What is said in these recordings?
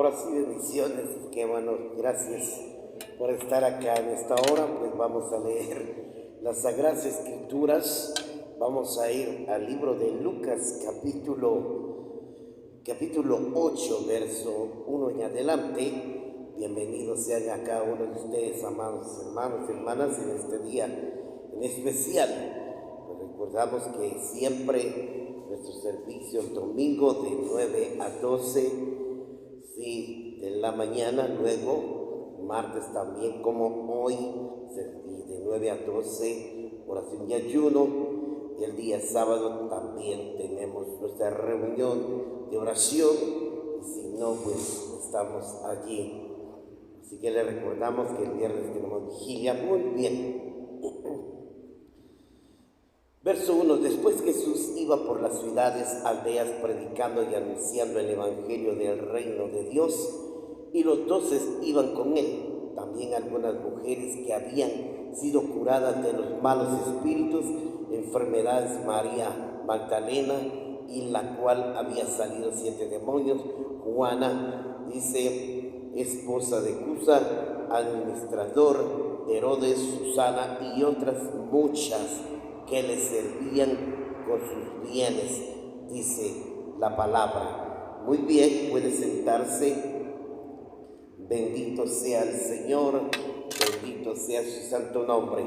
Ahora sí, bendiciones, qué bueno, gracias por estar acá en esta hora. Pues vamos a leer las Sagradas Escrituras. Vamos a ir al libro de Lucas, capítulo 8, verso 1 en adelante. Bienvenidos sean a cada uno de ustedes, amados hermanos y hermanas, en este día en especial. Pues recordamos que siempre nuestro servicio el domingo de 9 a 12 de la mañana, luego martes también como hoy, de 9 a 12, oración y ayuno, y el día sábado también tenemos nuestra reunión de oración, y si no, pues estamos allí. Así que le recordamos que el viernes tenemos vigilia. Muy bien. Verso 1. Después Jesús iba por las ciudades, aldeas, predicando y anunciando el evangelio del reino de Dios, y los 12 iban con él. También algunas mujeres que habían sido curadas de los malos espíritus, enfermedades, María Magdalena, y la cual había salido 7 demonios, Juana, dice, esposa de Cusa, administrador de Herodes, Susana y otras muchas que le servían con sus bienes, dice la palabra. Muy bien, puede sentarse. Bendito sea el Señor, bendito sea su santo nombre.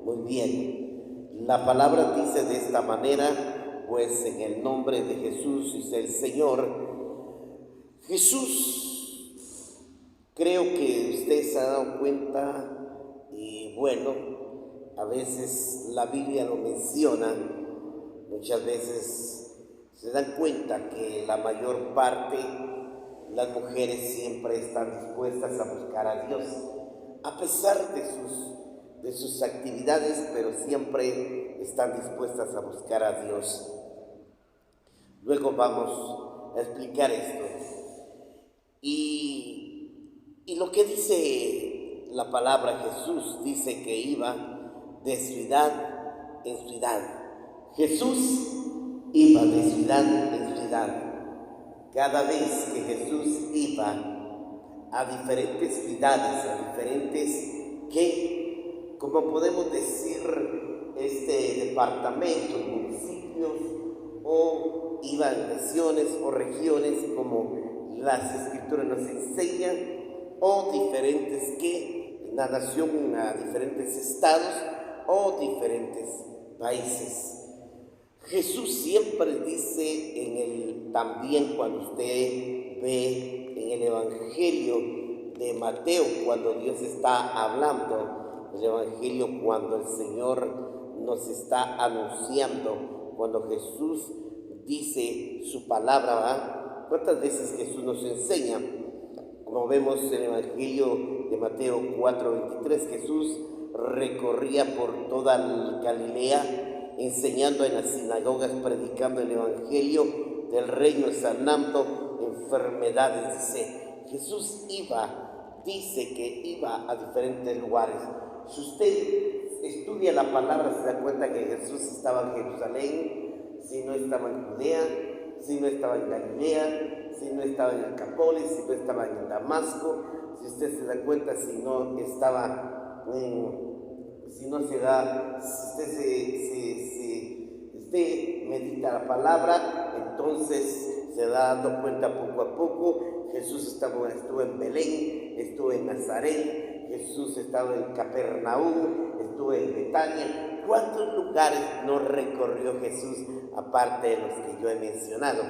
Muy bien, la palabra dice de esta manera, pues en el nombre de Jesús, dice el Señor. Jesús, creo que usted se ha dado cuenta, y bueno, a veces la Biblia lo menciona, muchas veces se dan cuenta que la mayor parte, las mujeres siempre están dispuestas a buscar a Dios, a pesar de sus actividades, pero siempre están dispuestas a buscar a Dios. Luego vamos a explicar esto. Y lo que dice la palabra, Jesús dice que iba de ciudad en ciudad. Jesús iba de ciudad en ciudad. Cada vez que Jesús iba a diferentes ciudades, a diferentes, como podemos decir, departamentos, municipios, o iba a naciones o regiones, como las Escrituras nos enseñan, o diferentes en la nación, a diferentes estados o diferentes países. Jesús siempre dice también cuando usted ve en el Evangelio de Mateo, cuando Dios está hablando, el Evangelio cuando el Señor nos está anunciando, cuando Jesús dice su palabra, ¿verdad? ¿Cuántas veces Jesús nos enseña? Como vemos en el Evangelio de Mateo 4:23, Jesús recorría por toda Galilea, enseñando en las sinagogas, predicando el Evangelio del reino, sanando enfermedades. Dice, Jesús dice que iba a diferentes lugares. Si usted estudia la palabra, se da cuenta que Jesús estaba en Jerusalén, si no estaba en Judea, si no estaba en Galilea, si no estaba en Acapólis, si no estaba en Damasco, si usted se da cuenta, si no estaba si usted medita la palabra, entonces se da dando cuenta poco a poco. Jesús estuvo en Belén, estuvo en Nazaret, Jesús estaba en Capernaum, estuvo en Betania. ¿Cuántos lugares no recorrió Jesús aparte de los que yo he mencionado?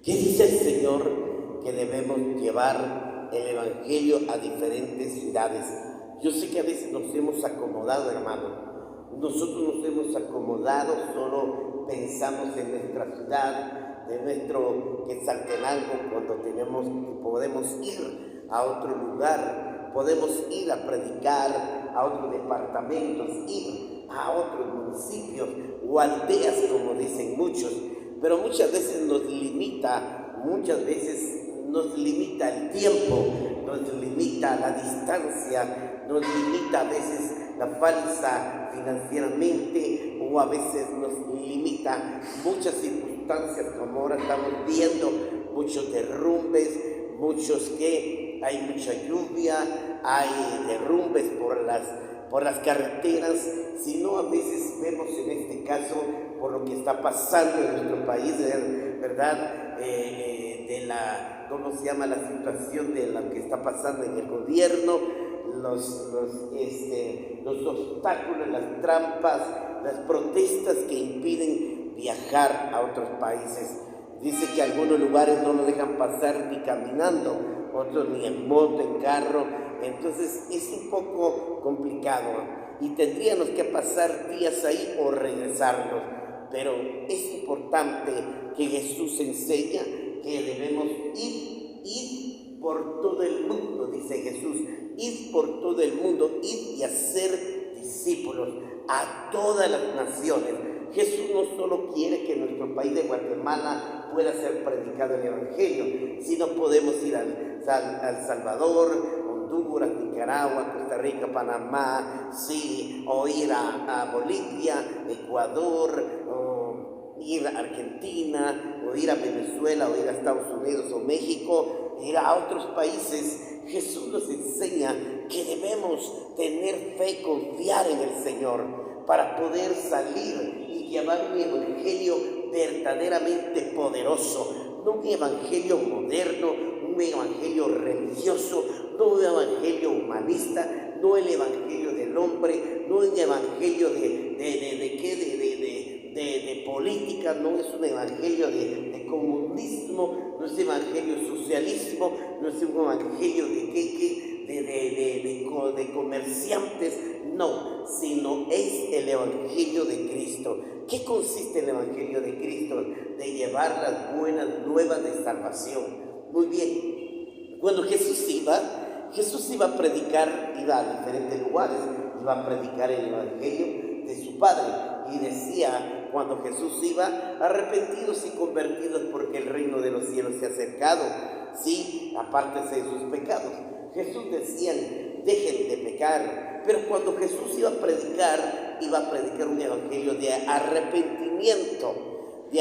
¿Qué dice el Señor? Que debemos llevar el Evangelio a diferentes ciudades. Yo sé que a veces nos hemos acomodado, hermano. Nosotros nos hemos acomodado, solo pensamos en nuestra ciudad, de nuestro Quetzaltenango, cuando podemos ir a otro lugar, podemos ir a predicar a otros departamentos, ir a otros municipios o aldeas, como dicen muchos, pero muchas veces nos limita el tiempo, nos limita la distancia, nos limita a veces la falsa financieramente, o a veces nos limita muchas circunstancias, como ahora estamos viendo, muchos derrumbes, muchos que hay mucha lluvia, hay derrumbes por las carreteras, sino a veces vemos en este caso por lo que está pasando en nuestro país, ¿verdad? ¿Cómo se llama? La situación de lo que está pasando en el gobierno, los obstáculos, las trampas, las protestas que impiden viajar a otros países. Dice que algunos lugares no lo dejan pasar ni caminando, otros ni en moto, en carro. Entonces es un poco complicado y tendríamos que pasar días ahí o regresarnos. Pero es importante que Jesús enseña que debemos ir por todo el mundo, dice Jesús, ir por todo el mundo, ir y hacer discípulos a todas las naciones. Jesús no solo quiere que en nuestro país de Guatemala pueda ser predicado el Evangelio, sino podemos ir al Salvador, Honduras, Nicaragua, Costa Rica, Panamá, sí, o ir a Bolivia, Ecuador, o ir a Argentina, o ir a Venezuela, o ir a Estados Unidos o México, ir a otros países. Jesús nos enseña que debemos tener fe, confiar en el Señor para poder salir y llevar un evangelio verdaderamente poderoso, no un evangelio moderno, un evangelio religioso, no un evangelio humanista, no el evangelio del hombre, no un evangelio de política, no es un evangelio de comunismo, no es un evangelio socialismo, no es un evangelio de comerciantes, no, sino es el evangelio de Cristo. ¿Qué consiste el evangelio de Cristo? De llevar las buenas nuevas de salvación. Muy bien, cuando Jesús iba a predicar, iba a diferentes lugares, iba a predicar el evangelio de su Padre, y decía cuando Jesús iba: arrepentidos y convertidos, porque el reino de los cielos se ha acercado, sí, apártense de sus pecados. Jesús decía: dejen de pecar. Pero cuando Jesús iba a predicar un evangelio de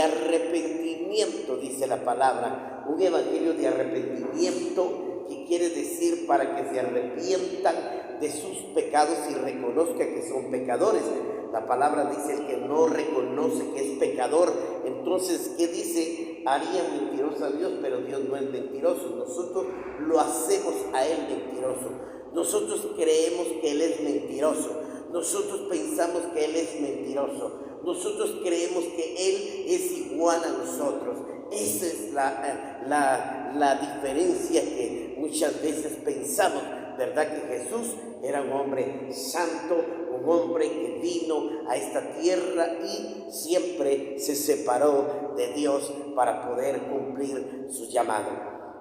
arrepentimiento, dice la palabra, un evangelio de arrepentimiento, que quiere decir para que se arrepientan de sus pecados y reconozcan que son pecadores. La palabra dice: el que no reconoce que es pecador, entonces, ¿qué dice? Haría mentiroso a Dios, pero Dios no es mentiroso. Nosotros lo hacemos a Él mentiroso. Nosotros creemos que Él es mentiroso. Nosotros pensamos que Él es mentiroso. Nosotros creemos que Él es igual a nosotros. Esa es la diferencia que muchas veces pensamos, ¿verdad? Que Jesús era un hombre santo, un hombre que vino a esta tierra y siempre se separó de Dios para poder cumplir su llamado.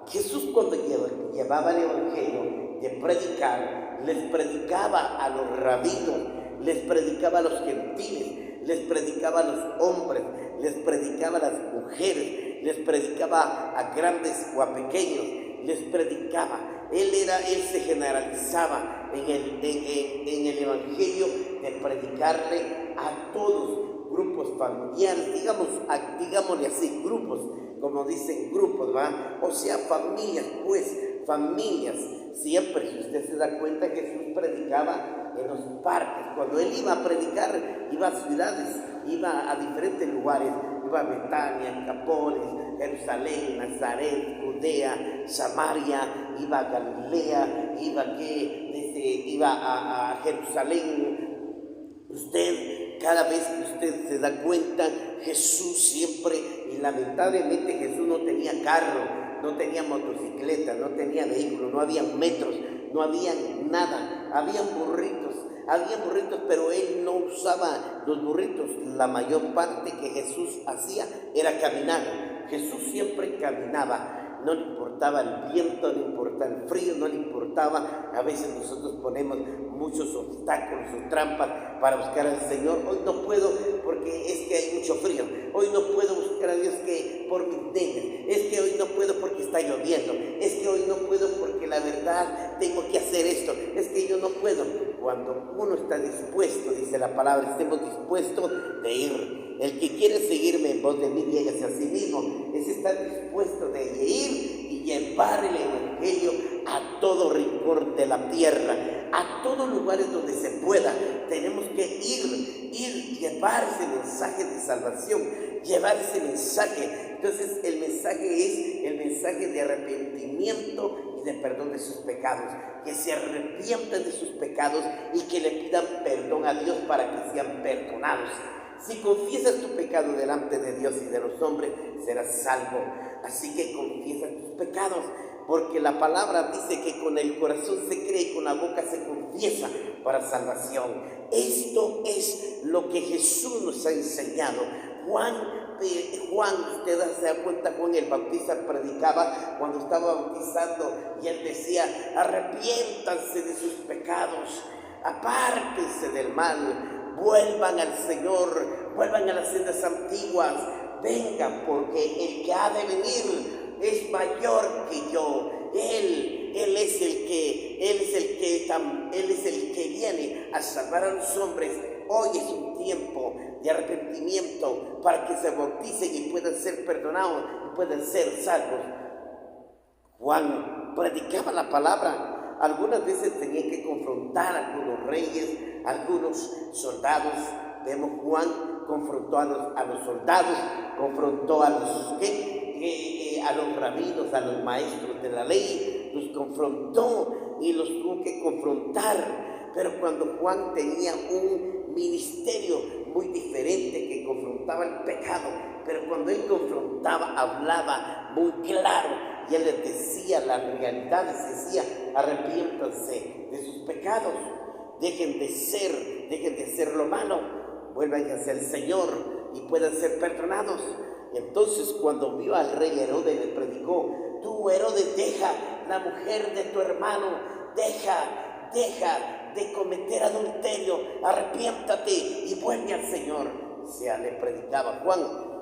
Jesús, cuando llevaba el evangelio de predicar, les predicaba a los rabinos, les predicaba a los gentiles, les predicaba a los hombres, les predicaba a las mujeres, les predicaba a grandes o a pequeños, les predicaba. Él se generalizaba en el evangelio de predicarle a todos, grupos familiares, digámosle así, grupos, como dicen grupos, ¿va? O sea, familias, familias. Siempre, si usted se da cuenta, Jesús predicaba en los parques. Cuando Él iba a predicar, iba a ciudades, iba a diferentes lugares, iba a Betania, Capones, Jerusalén, Nazaret, Judea, Samaria, iba a Galilea, iba a Jerusalén. Usted, cada vez que usted se da cuenta, Jesús siempre, y lamentablemente Jesús no tenía carro, no tenía motocicleta, no tenía vehículo, no había metros, no había nada, habían burritos, pero Él no usaba los burritos. La mayor parte que Jesús hacía era caminar. Jesús siempre caminaba. No le importaba el viento, no le importaba el frío, no le importaba. A veces nosotros ponemos muchos obstáculos o trampas para buscar al Señor. Hoy no puedo porque es que hay mucho frío. Hoy no puedo buscar a Dios que por mis nenes. Es que hoy no puedo porque está lloviendo. Es que hoy no puedo porque la verdad tengo que hacer esto. Es que yo no puedo. Cuando uno está dispuesto, dice la palabra, estemos dispuestos de ir. El que quiere seguirme en pos de mí, niéguese a sí mismo. Es estar dispuesto de ir y llevar el evangelio a todo rincón de la tierra, a todos lugares donde se pueda. Tenemos que ir, llevar ese mensaje de salvación, llevar ese mensaje. Entonces el mensaje es el mensaje de arrepentimiento y de perdón de sus pecados, que se arrepientan de sus pecados y que le pidan perdón a Dios para que sean perdonados. Si confiesas tu pecado delante de Dios y de los hombres, serás salvo. Así que confiesa tus pecados, porque la palabra dice que con el corazón se cree y con la boca se confiesa para salvación. Esto es lo que Jesús nos ha enseñado. Juan, usted se da cuenta, Juan el Bautista predicaba cuando estaba bautizando y él decía: arrepiéntanse de sus pecados, apártense del mal, vuelvan al Señor, vuelvan a las sendas antiguas, vengan, porque el que ha de venir es mayor que yo. Él es el que viene a salvar a los hombres. Hoy es un tiempo de arrepentimiento para que se bauticen y puedan ser perdonados y puedan ser salvos. Juan predicaba la palabra. Algunas veces tenía que confrontar a algunos reyes, a algunos soldados. Vemos Juan confrontó a los soldados, confrontó a los rabinos, a los maestros de la ley, los confrontó y los tuvo que confrontar. Pero cuando Juan tenía un ministerio muy diferente, que confrontaba el pecado, pero cuando él confrontaba, hablaba muy claro y él les decía las realidades, decía: arrepiéntanse de sus pecados, dejen de ser lo malo, vuelvan hacia el Señor y puedan ser perdonados. Entonces, cuando vio al rey Herodes, le predicó: tú, Herodes, deja la mujer de tu hermano, deja de cometer adulterio, arrepiéntate y vuelve al Señor. O sea, le predicaba Juan.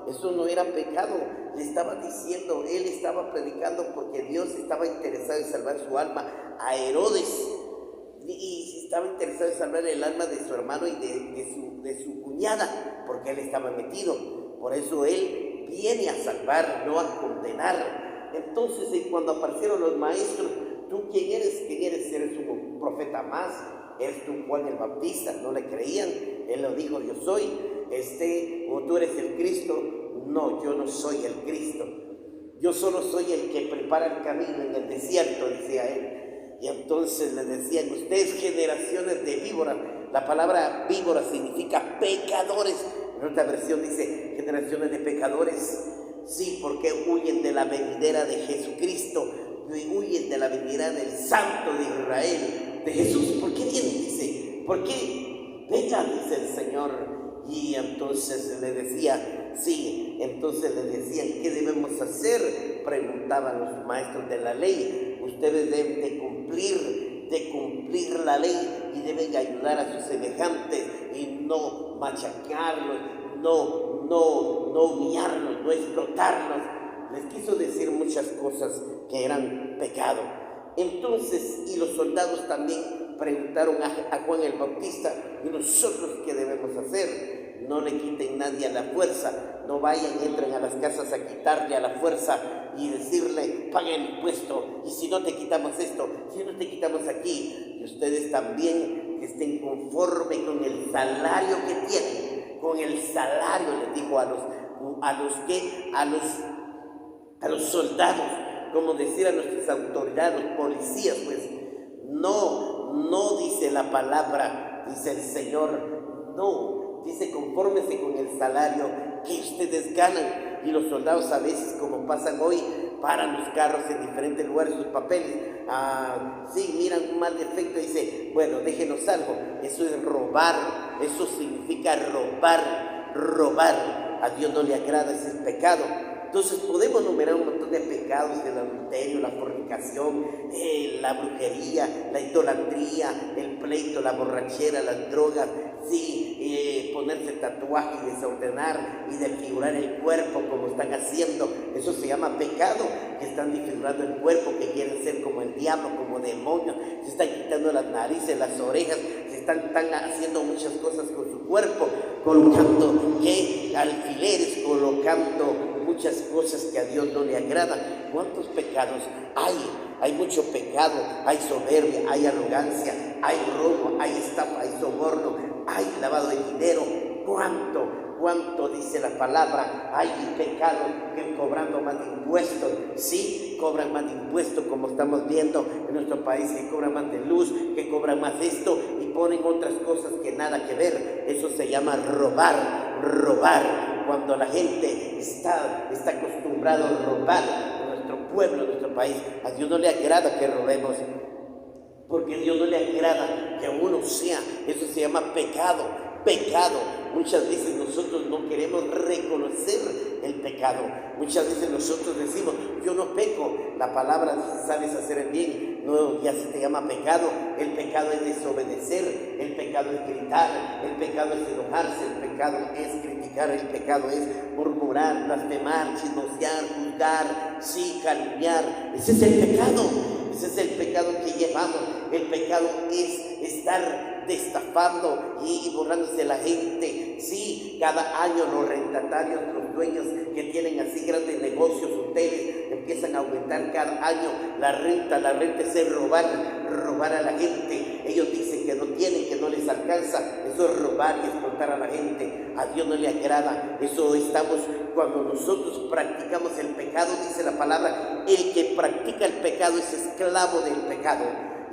Eso no era pecado, le estaba diciendo, él estaba predicando porque Dios estaba interesado en salvar su alma a Herodes, y estaba interesado en salvar el alma de su hermano y de su cuñada, porque él estaba metido. Por eso él viene a salvar, no a condenar. Entonces, cuando aparecieron los maestros: ¿tú quién eres? ¿Eres un profeta más? ¿Eres tú Juan el Bautista? No le creían. Él lo dijo: yo soy. ¿O tú eres el Cristo? No, yo no soy el Cristo. Yo solo soy el que prepara el camino en el desierto, decía él. Y entonces le decían: ustedes, generaciones de víboras. La palabra víbora significa pecadores. En otra versión dice: generaciones de pecadores. Sí, porque huyen de la venidera de Jesucristo, huyen de la venidera del Santo de Israel, de Jesús. ¿Por qué vienen? Dice, ¿por qué? Vengan, dice el Señor. Y entonces le decían, ¿qué debemos hacer? Preguntaban los maestros de la ley. Ustedes deben de cumplir la ley y deben ayudar a sus semejantes y no machacarlos, no humillarlos, no explotarlos. Les quiso decir muchas cosas que eran pecado. Entonces, y los soldados también preguntaron a Juan el Bautista: ¿y nosotros qué debemos hacer? No le quiten nadie a la fuerza, no vayan, entren a las casas a quitarle a la fuerza y decirle: paga el impuesto, y si no te quitamos esto, si no te quitamos aquí. Y ustedes también, que estén conforme con el salario que tienen, con el salario, les dijo a los soldados, como decían nuestras autoridades, los policías, pues. No dice la palabra, dice el Señor, no, dice: confórmese con el salario que ustedes ganan. Y los soldados, a veces, como pasan hoy, paran los carros en diferentes lugares, sus papeles, miran un mal defecto y dice: bueno, déjenos algo. Eso es robar, eso significa robar. A Dios no le agrada, ese es pecado. Entonces podemos numerar un montón de pecados: el adulterio, la fornicación, la brujería, la idolatría, el pleito, la borrachera, las drogas, ponerse tatuaje y desordenar y desfigurar el cuerpo como están haciendo. Eso se llama pecado, que están desfigurando el cuerpo, que quieren ser como el diablo, como demonios, se están quitando las narices, las orejas, se están haciendo muchas cosas con su cuerpo, colocando alfileres, colocando muchas cosas que a Dios no le agradan. ¿Cuántos pecados hay? Hay mucho pecado, hay soberbia, hay arrogancia, hay robo, hay estafa, hay soborno, hay lavado de dinero. ¿Cuánto dice la palabra? Hay pecado que cobrando más de impuestos. Sí, cobran más de impuestos, como estamos viendo en nuestro país, que cobran más de luz, que cobran más de esto y ponen otras cosas que nada que ver. Eso se llama robar. Cuando la gente está acostumbrada a robar en nuestro pueblo, en nuestro país, a Dios no le agrada que robemos, porque a Dios no le agrada que uno sea. Eso se llama pecado. Muchas veces nosotros no queremos reconocer el pecado. Muchas veces nosotros decimos, yo no peco. La palabra dice, sabes hacer el bien. No, ya se te llama pecado. El pecado es desobedecer, el pecado es gritar, el pecado es enojarse, el pecado es criticar, el pecado es murmurar, blasfemar, chismosear, juzgar, sí, calumniar. Ese es el pecado. Ese es el pecado que llevamos. El pecado es estar destapando y borrándose la gente. Sí, cada año los rentatarios, los dueños que tienen así grandes negocios, hoteles, empiezan a aumentar cada año la renta es robar a la gente. Ellos dicen que no tienen, que no les alcanza. Eso es robar y explotar a la gente. A Dios no le agrada. Eso estamos, cuando nosotros practicamos el pecado, dice la palabra, el que practica el pecado es esclavo del pecado.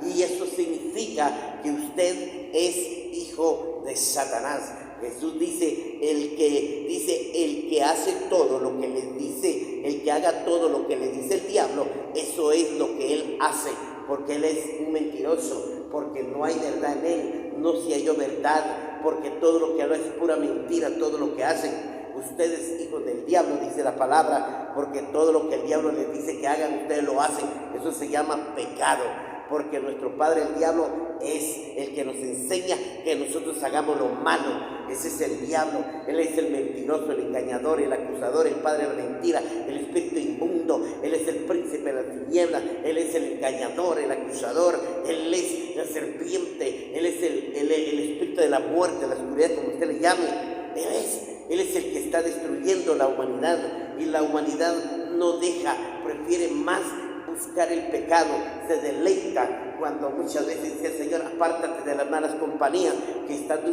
Y eso significa que usted es hijo de Satanás. Jesús dice, el que hace todo lo que le dice, el que haga todo lo que le dice el diablo, eso es lo que él hace, porque él es un mentiroso, porque no hay verdad en él, no se halló verdad, porque todo lo que habla es pura mentira, todo lo que hacen. Ustedes hijos del diablo, dice la palabra, porque todo lo que el diablo les dice que hagan, ustedes lo hacen. Eso se llama pecado. Porque nuestro padre el diablo es el que nos enseña que nosotros hagamos lo malo. Ese es el diablo. Él es el mentiroso, el engañador, el acusador, el padre de la mentira, el espíritu inmundo. Él es el príncipe de las tinieblas. Él es el engañador, el acusador. Él es la serpiente. Él es el espíritu de la muerte, la oscuridad, como usted le llame. Él es el que está destruyendo la humanidad. Y la humanidad no deja, prefiere más buscar el pecado, se deleita cuando muchas veces dice, Señor, apártate de las malas compañías que están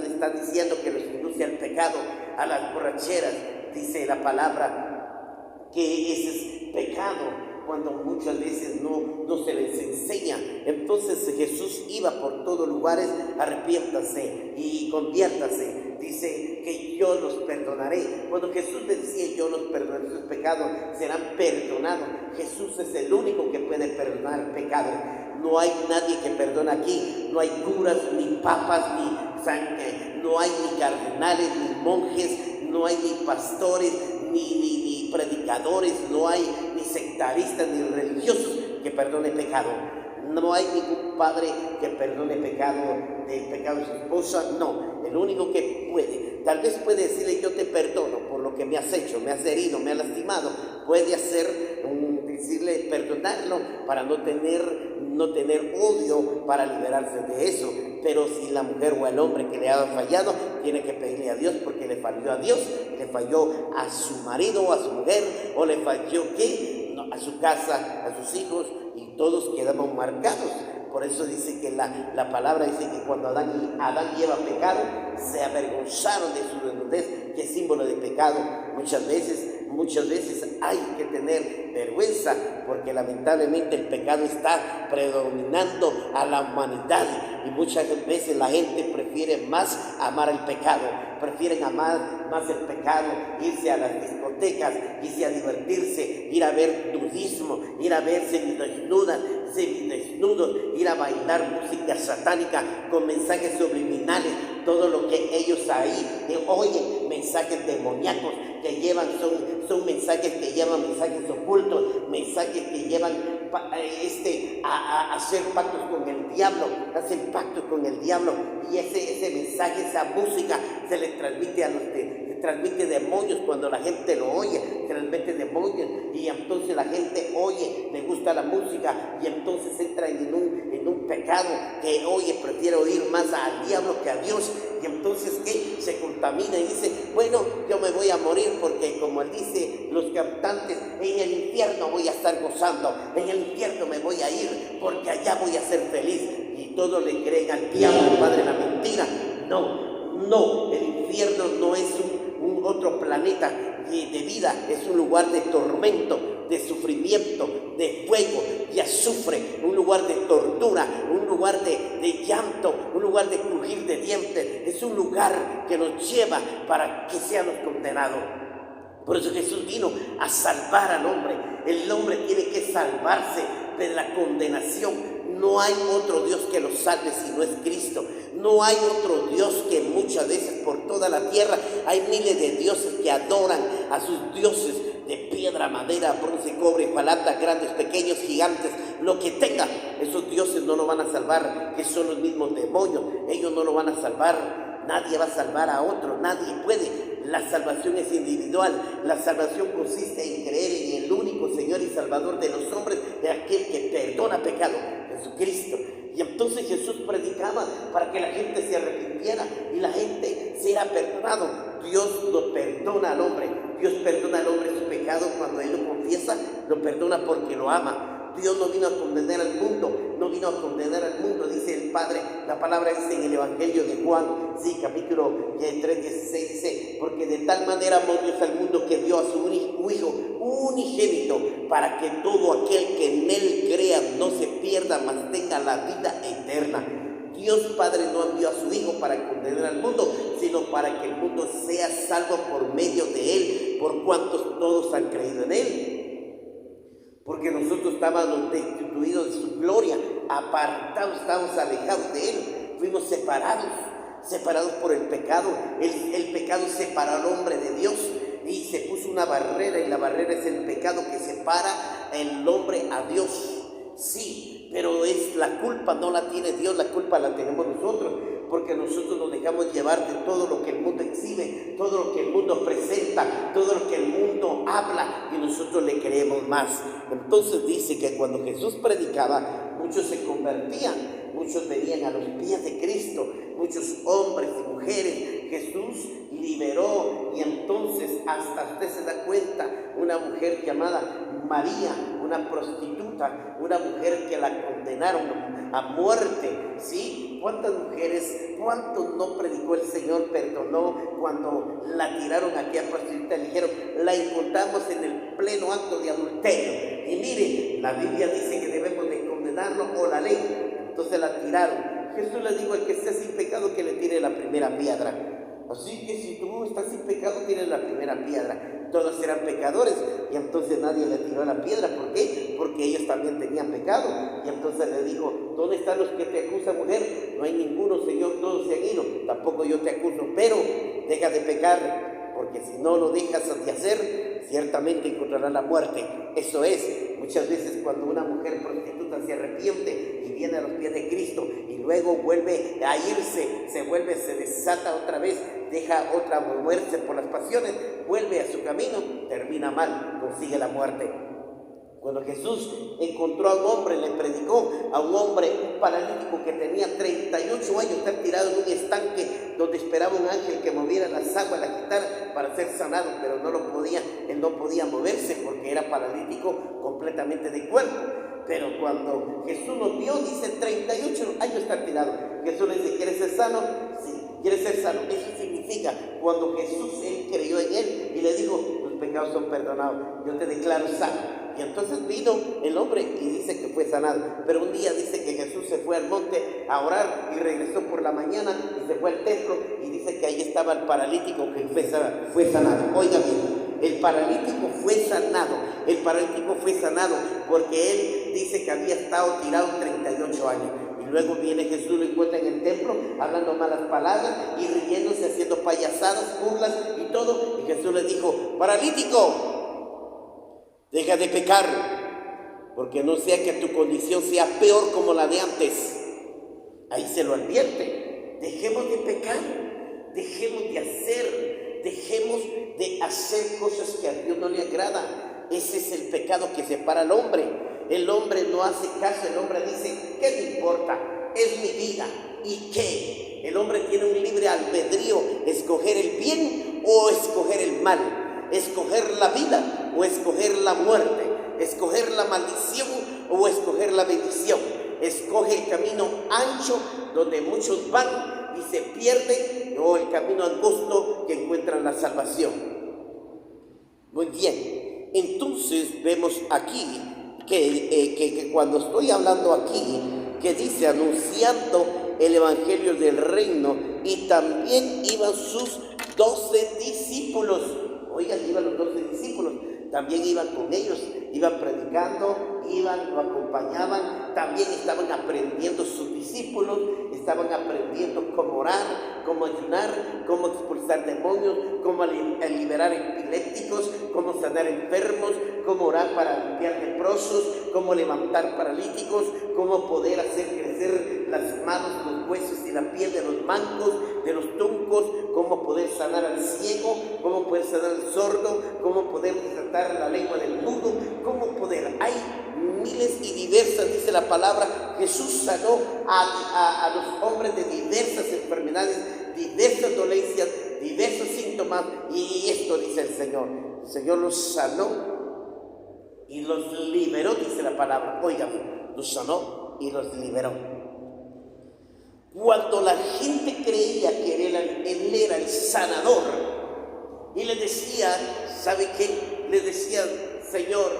diciendo que nos induce al pecado, a las borracheras. Dice la palabra que ese es pecado, cuando muchas veces no se les enseña. Entonces Jesús iba por todos lugares, arrepiéntase y conviértase. Dice que yo los perdonaré. Cuando Jesús decía yo los perdonaré, sus pecados serán perdonados. Jesús es el único que puede perdonar pecados. No hay nadie que perdona aquí. No hay curas, ni papas, ni sangre. No hay ni cardenales, ni monjes. No hay ni pastores, ni predicadores. No hay ni sectaristas, ni religiosos que perdone pecado. No hay ningún padre que perdone pecado del pecado de su esposa. No, el único que puede, tal vez puede decirle yo te perdono por lo que me has hecho, me has herido, me has lastimado. Puede decirle perdonarlo para no tener odio, para liberarse de eso. Pero si la mujer o el hombre que le ha fallado, tiene que pedirle a Dios, porque le falló a Dios, le falló a su marido o a su mujer, o le falló a su casa, a sus hijos, y todos quedamos marcados. Por eso dice que la palabra dice que cuando Adán y Eva pecaron, se avergonzaron de su desnudez, que es símbolo de pecado. Muchas veces hay que tener vergüenza, porque lamentablemente el pecado está predominando a la humanidad, y muchas veces la gente prefiere más amar el pecado, prefieren amar más el pecado, irse a las discotecas, irse a divertirse, ir a ver nudismo, ir a ver semidesnudos, ir a bailar música satánica con mensajes subliminales. Todo lo que ellos ahí oyen, mensajes demoníacos que llevan, son mensajes que llevan mensajes ocultos, mensajes que llevan a hacer pactos con el diablo, hacen pactos con el diablo, y ese mensaje, esa música se les transmite a los que transmite demonios. Cuando la gente lo oye, transmite demonios, y entonces la gente oye, le gusta la música, y entonces entra en un pecado, que oye, prefiero oír más al diablo que a Dios. Y entonces, ¿qué? Se contamina y dice, bueno, yo me voy a morir porque, como él dice los cantantes, en el infierno voy a estar gozando, en el infierno me voy a ir porque allá voy a ser feliz. Y todos le creen al diablo, padre, la mentira. No, el infierno no es un otro planeta de vida, es un lugar de tormento, de sufrimiento, de fuego y azufre, un lugar de tortura, un lugar de llanto, un lugar de crujir de dientes. Es un lugar que nos lleva para que seamos condenados. Por eso Jesús vino a salvar al hombre. El hombre tiene que salvarse de la condenación. No hay otro Dios que lo salve si no es Cristo. No hay otro Dios que muchas veces por toda la tierra hay miles de dioses que adoran a sus dioses de piedra, madera, bronce, cobre, palata, grandes, pequeños, gigantes, lo que tenga. Esos dioses no lo van a salvar, que son los mismos demonios. Ellos no lo van a salvar. Nadie va a salvar a otro, nadie puede. La salvación es individual. La salvación consiste en creer en el único Señor y Salvador de los hombres, de aquel que perdona pecado, Jesucristo. Y entonces Jesús predicaba para que la gente se arrepintiera y la gente sea perdonado. Dios lo perdona al hombre. Dios perdona al hombre su pecado cuando él lo confiesa, lo perdona porque lo ama. Dios no vino a condenar al mundo, no vino a condenar al mundo, dice el Padre. La palabra dice en el Evangelio de Juan, sí, capítulo 3, 16, dice, porque de tal manera amó Dios al mundo que dio a su Hijo unigénito, para que todo aquel que en él crea no se pierda, mas tenga la vida eterna. Dios Padre no envió a su Hijo para condenar al mundo, sino para que el mundo sea salvo por medio de él, por cuantos todos han creído en él. Porque nosotros estábamos destituidos de su gloria, apartados, estábamos alejados de él, fuimos separados por el pecado. El pecado separó al hombre de Dios y se puso una barrera, y la barrera es el pecado que separa el hombre a Dios. Sí, pero es la culpa, no la tiene Dios, la culpa la tenemos nosotros, porque nosotros nos dejamos llevar de todo lo que el mundo exhibe, todo lo que el mundo presenta, todo lo que el mundo habla, y nosotros le creemos más. Entonces dice que cuando Jesús predicaba, muchos se convertían, muchos venían a los pies de Cristo, muchos hombres y mujeres. Jesús liberó, y entonces hasta usted se da cuenta, una mujer llamada María, una prostituta, una mujer que la condenaron a muerte, ¿sí? ¿Cuántas mujeres, cuánto no predicó el Señor, perdonó cuando la tiraron aquí a prostituta? Le dijeron, la encontramos en el pleno acto de adulterio. Y mire, la Biblia dice que debemos de condenarlo, o la ley. Entonces la tiraron. Jesús le dijo, el que esté sin pecado, que le tire la primera piedra. Así que si tú estás sin pecado, tienes la primera piedra. Todos eran pecadores, y entonces nadie le tiró la piedra. ¿Por qué? Porque ellos también tenían pecado. Y entonces le dijo, ¿dónde están los que te acusan, mujer? No hay ninguno, Señor, todos se han ido. Tampoco yo te acuso, pero deja de pecar, porque si no lo dejas de hacer, ciertamente encontrarás la muerte. Eso es, muchas veces cuando una mujer prostituta se arrepiente y viene a los pies de Cristo y luego vuelve a irse, se desata otra vez, deja otra moverse por las pasiones, vuelve a su camino, termina mal, consigue la muerte. Cuando Jesús encontró a un hombre, le predicó a un hombre, un paralítico que tenía 38 años, estar tirado en un estanque donde esperaba un ángel que moviera las aguas, la quitara para ser sanado, pero no lo podía, él no podía moverse porque era paralítico completamente de cuerpo. Pero cuando Jesús lo vio, dice, 38 años estar tirado. Jesús le dice, ¿quieres ser sano? Sí, ¿quieres ser sano? Eso significa, cuando Jesús, él creyó en él y le dijo, tus pecados son perdonados, yo te declaro sano. Y entonces vino el hombre y dice que fue sanado. Pero un día dice que Jesús se fue al monte a orar y regresó por la mañana y se fue al templo, y dice que ahí estaba el paralítico que fue sanado. Oiga bien, el paralítico fue sanado. El paralítico fue sanado porque él dice que había estado tirado 38 años. Y luego viene Jesús, lo encuentra en el templo, hablando malas palabras y riéndose, haciendo payasadas, burlas y todo. Y Jesús le dijo, paralítico, deja de pecar, porque no sea que tu condición sea peor como la de antes. Ahí se lo advierte. Dejemos de pecar, dejemos de hacer cosas que a Dios no le agrada. Ese es el pecado que separa al hombre. el hombre no hace caso, el hombre dice, ¿qué me importa? Es mi vida. ¿Y qué? El hombre tiene un libre albedrío, escoger el bien o escoger el mal, escoger la vida o escoger la muerte, escoger la maldición o escoger la bendición. Escoge el camino ancho donde muchos van y se pierden, o el camino angosto que encuentran la salvación. Muy bien, entonces vemos aquí que cuando estoy hablando aquí, que dice anunciando el evangelio del reino, y también iban sus 12 discípulos. Oigan, iban los 12 discípulos, también iban con ellos, iban predicando, lo acompañaban, también estaban aprendiendo sus discípulos, estaban aprendiendo cómo orar, cómo ayunar, cómo expulsar demonios, cómo liberar epilépticos, cómo sanar enfermos, cómo orar para limpiar leprosos, cómo levantar paralíticos, cómo poder hacer crecer las manos, los huesos y la piel de los mancos, de los tuncos, cómo poder sanar al ciego, cómo poder sanar al sordo, cómo poder desatar la lengua del mudo, cómo poder. Hay miles y diversas, dice la palabra. Jesús sanó a los hombres de diversas enfermedades, diversas dolencias, diversos síntomas, y esto dice el Señor los sanó y los liberó, dice la palabra. Oigan, los sanó y los liberó. Cuando la gente creía que él era el sanador, y le decía, ¿sabe qué? Le decían, Señor,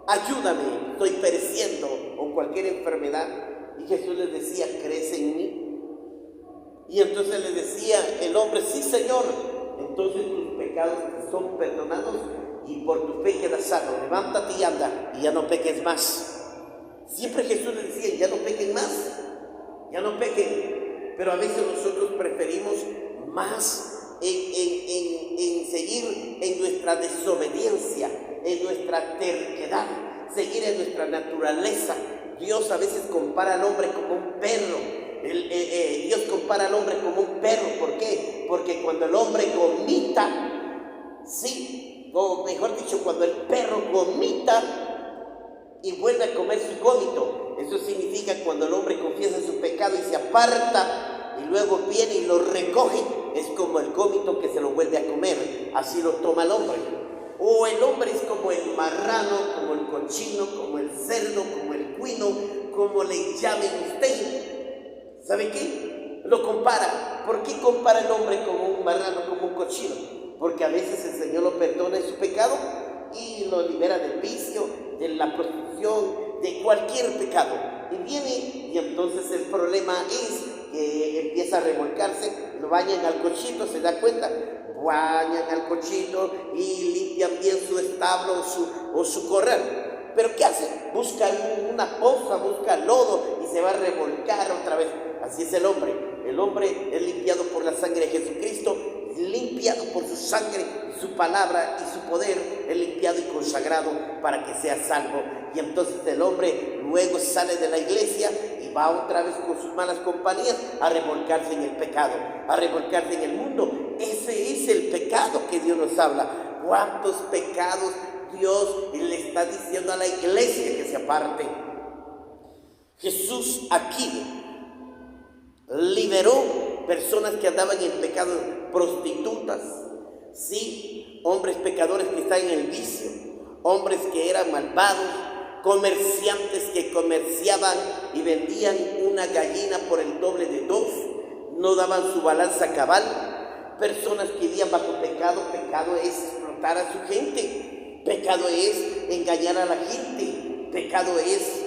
ayúdame, estoy pereciendo, o cualquier enfermedad. Y Jesús les decía, ¿crees en mí? Y entonces le decía el hombre, sí, Señor. Entonces tus pecados te son perdonados y por tu fe quedas sano. Levántate y anda, y ya no peques más. Siempre Jesús les decía, ya no pequen más, ya no pequen. Pero a veces nosotros preferimos más en seguir en nuestra desobediencia, en nuestra terquedad, seguir en nuestra naturaleza. Dios a veces compara al hombre como un perro. Dios compara al hombre como un perro. ¿Por qué? Porque cuando el hombre vomita, sí, o mejor dicho, cuando el perro vomita y vuelve a comer su vómito, eso significa cuando el hombre confiesa su pecado y se aparta y luego viene y lo recoge, es como el vómito que se lo vuelve a comer. Así lo toma el hombre. O el hombre es como el marrano, como el cochino, como el cerdo, como el cuino, como le llamen usted. ¿Sabe qué? Lo compara. ¿Por qué compara el hombre como un marrano, como un cochino? Porque a veces el Señor lo perdona en su pecado y lo libera del vicio, de la prostitución, de cualquier pecado. Y viene, y entonces el problema es que empieza a revolcarse, lo bañan al cochito, ¿se da cuenta? Bañan al cochito y limpian bien su establo o su corral. ¿Pero qué hace? Busca una poza, busca lodo y se va a revolcar otra vez. Así es el hombre. El hombre es limpiado por la sangre de Jesucristo, limpiado por su sangre, su palabra y su poder, es limpiado y consagrado para que sea salvo. Y entonces el hombre luego sale de la iglesia y va otra vez con sus malas compañías a revolcarse en el pecado, a revolcarse en el mundo. Ese es el pecado que Dios nos habla. ¿Cuántos pecados Dios le está diciendo a la iglesia que se aparte? Jesús aquí liberó personas que andaban en pecado, prostitutas, sí, hombres pecadores que están en el vicio, hombres que eran malvados, comerciantes que comerciaban y vendían una gallina por el doble de 2, no daban su balanza cabal, personas que vivían bajo pecado. Pecado es explotar a su gente, pecado es engañar a la gente, pecado es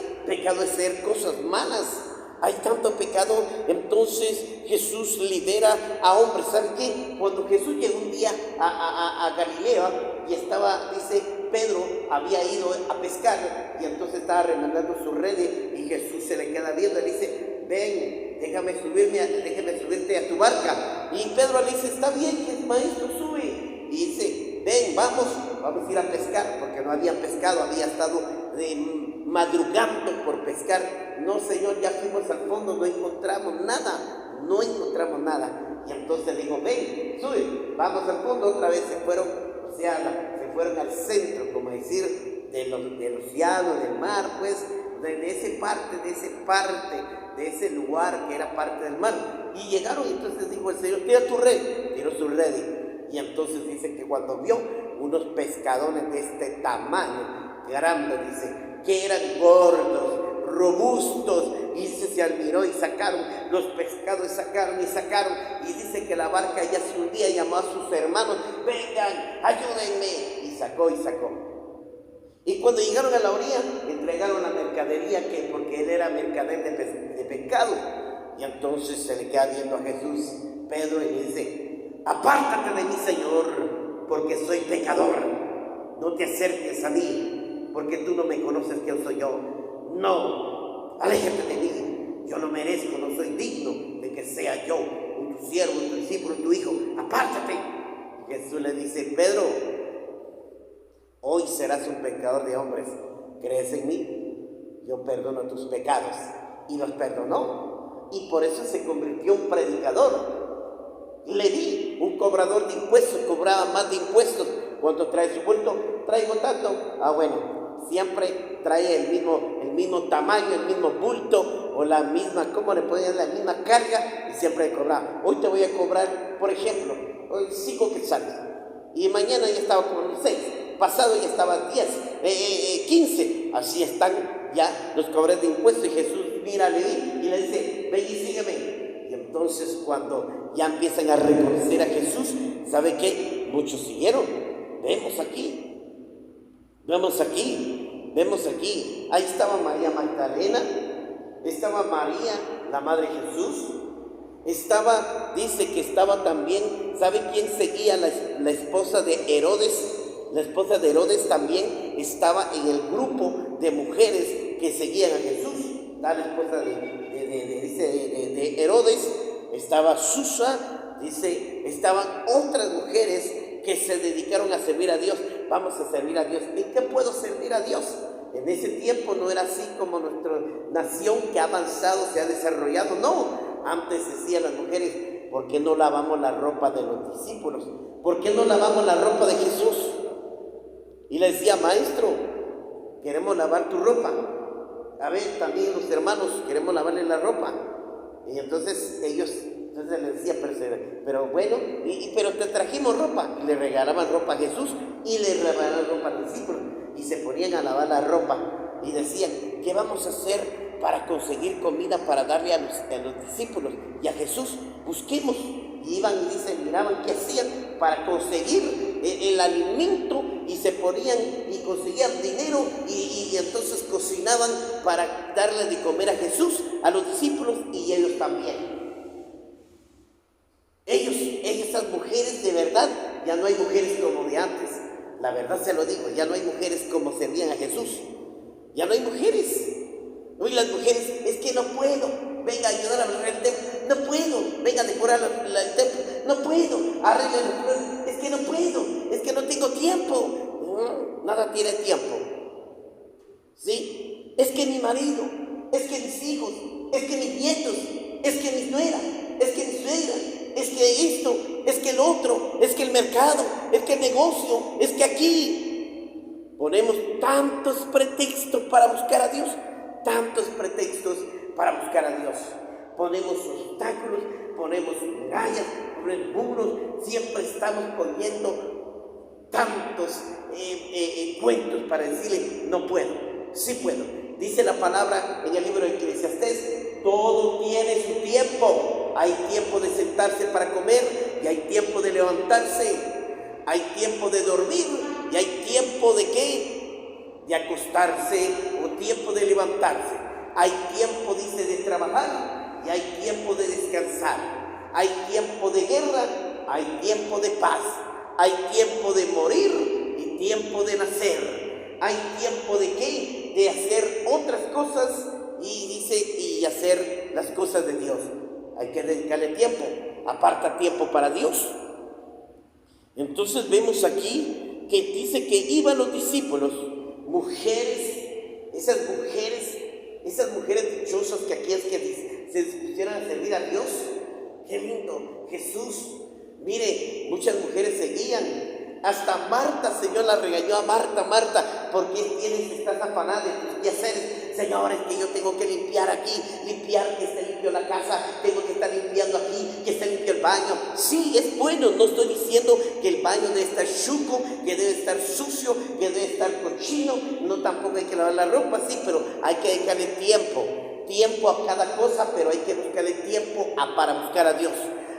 hacer cosas malas. Hay tanto pecado. Entonces Jesús libera a hombres. ¿Sabe qué? Cuando Jesús llegó un día a Galilea y estaba, dice, Pedro había ido a pescar y entonces estaba remendando sus redes y Jesús se le queda viendo y le dice, ven, déjame subirte a tu barca. Y Pedro le dice, está bien, maestro, sube. Y dice, ven, vamos a ir a pescar, porque no habían pescado, había estado madrugando por pescar. No, Señor, ya fuimos al fondo, no encontramos nada. Y entonces digo, ven, sube, vamos al fondo. Otra vez se fueron, se fueron al centro, como decir, del océano, del mar, pues, de ese lugar que era parte del mar. Y llegaron, y entonces dijo el Señor, tira tu red, tiró su red. Y entonces dice que cuando vio unos pescadores de este tamaño, grande, dice, que eran gordos, robustos, y se admiró y sacaron los pescados, sacaron, y dice que la barca ya se hundía, llamó a sus hermanos, vengan, ayúdenme, y sacó. Y cuando llegaron a la orilla, entregaron la mercadería, porque él era mercader de pescado. Y entonces se le queda viendo a Jesús, Pedro, y le dice, apártate de mí, Señor, porque soy pecador. No te acerques a mí, porque tú no me conoces quién soy yo. No, aléjate de mí. Yo no merezco, no soy digno de que sea yo, tu siervo, tu discípulo, tu hijo. Apártate. Y Jesús le dice, Pedro, hoy serás un pecador de hombres. ¿Crees en mí? Yo perdono tus pecados. Y los perdonó. Y por eso se convirtió en un predicador. Le di un cobrador de impuestos, cobraba más de impuestos. ¿Cuánto trae su bulto? Traigo tanto. Bueno, siempre trae el mismo tamaño, el mismo bulto, o la misma, ¿cómo le ponen? La misma carga, y siempre cobraba. Hoy te voy a cobrar, por ejemplo, hoy 5 quetzales. Y mañana ya estaba con 6. Pasado ya estaban 10, 15. Así están ya los cobradores de impuestos. Y Jesús mira a Leví y le dice, ven y sígueme. Y entonces cuando ya empiezan a reconocer a Jesús, ¿sabe qué? Muchos siguieron. Vemos aquí. Ahí estaba María Magdalena, estaba María, la madre de Jesús. Dice que estaba también, ¿sabe quién seguía? La esposa de Herodes. La esposa de Herodes también estaba en el grupo de mujeres que seguían a Jesús. La esposa de Herodes, estaba Susa, dice, estaban otras mujeres que se dedicaron a servir a Dios. Vamos a servir a Dios. ¿En qué puedo servir a Dios? En ese tiempo no era así como nuestra nación que ha avanzado, se ha desarrollado. No, antes decían las mujeres, ¿por qué no lavamos la ropa de los discípulos? ¿Por qué no lavamos la ropa de Jesús? Y le decía, maestro, queremos lavar tu ropa. A ver, también los hermanos queremos lavarle la ropa. Y entonces ellos le decían, pero bueno, pero te trajimos ropa. Y le regalaban ropa a Jesús y le regalaban ropa a los discípulos. Y se ponían a lavar la ropa y decían, ¿qué vamos a hacer para conseguir comida para darle a los discípulos y a Jesús? Busquemos. Y iban y miraban qué hacían para conseguir el alimento, y se ponían y conseguían dinero y entonces cocinaban para darle de comer a Jesús, a los discípulos y ellos también. Esas mujeres, de verdad, ya no hay mujeres como de antes. La verdad se lo digo, ya no hay mujeres como servían a Jesús. Ya no hay mujeres. Hoy las mujeres, es que no puedo, venga a ayudar a arreglar el templo, no puedo, venga a decorar el templo, no puedo, arreglar el templo, es que no puedo, es que no tengo tiempo. Nada tiene tiempo. ¿Sí? Es que mi marido, es que mis hijos, es que mis nietos, es que mi nuera, es que mi suegra, es que esto, es que el otro, es que el mercado, es que el negocio, es que aquí. Ponemos tantos pretextos para buscar a Dios. Tantos pretextos para buscar a Dios. Ponemos obstáculos, ponemos murallas, ponemos muros. Siempre estamos poniendo tantos cuentos para decirle, no puedo, sí puedo. Dice la palabra en el libro de Eclesiastés, todo tiene su tiempo. Hay tiempo de sentarse para comer y hay tiempo de levantarse. Hay tiempo de dormir y hay tiempo de ¿qué? De acostarse o tiempo de levantarse. Hay tiempo, dice, de trabajar y hay tiempo de descansar. Hay tiempo de guerra, hay tiempo de paz. Hay tiempo de morir y tiempo de nacer. Hay tiempo de ¿qué? De hacer otras cosas y dice, y hacer las cosas de Dios. Hay que dedicarle tiempo. Aparta tiempo para Dios. Entonces vemos aquí que dice que iban los discípulos, esas mujeres dichosas que aquellas que se dispusieran a servir a Dios. Qué lindo, Jesús. Mire, muchas mujeres seguían. Hasta Marta, Señor la regañó a Marta, ¿Por qué estás afanada de tus quehaceres? Señor, es que yo tengo que limpiar aquí, limpiar que esté limpio la casa, tengo que estar limpiando aquí, que esté limpio el baño. Sí, es bueno, no estoy diciendo que el baño debe estar chuco, que debe estar sucio, que debe estar cochino, no tampoco hay que lavar la ropa, sí, pero hay que dedicarle tiempo a cada cosa, pero hay que buscarle tiempo para buscar a Dios.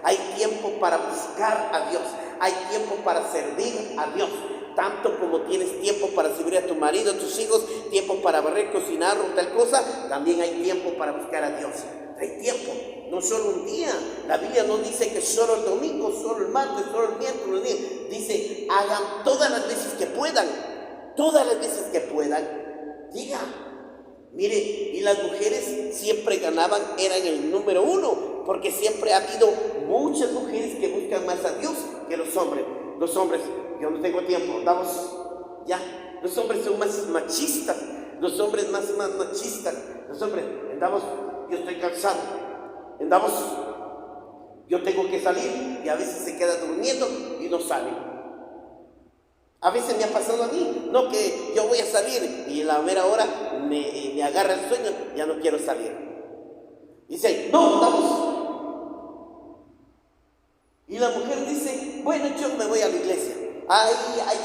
Hay tiempo para buscar a Dios, hay tiempo para servir a Dios. Tanto como tienes tiempo para servir a tu marido, a tus hijos, tiempo para barrer, cocinar o tal cosa, también hay tiempo para buscar a Dios. Hay tiempo, no solo un día. La Biblia no dice que solo el domingo, solo el martes, solo el miércoles. Dice, hagan todas las veces que puedan. Todas las veces que puedan. Diga, mire, y las mujeres siempre ganaban, eran el número 1, porque siempre ha habido muchas mujeres que buscan más a Dios que los hombres. Los hombres, yo no tengo tiempo, vamos, ya. Los hombres son más machistas, los hombres más machistas. Los hombres, andamos, yo estoy cansado, andamos, yo tengo que salir, y a veces se queda durmiendo y no sale. A veces me ha pasado a mí, no que yo voy a salir y a la mera hora me agarra el sueño, ya no quiero salir. Dice, no, vamos. Y la mujer dice, bueno, yo me voy a la iglesia. Ahí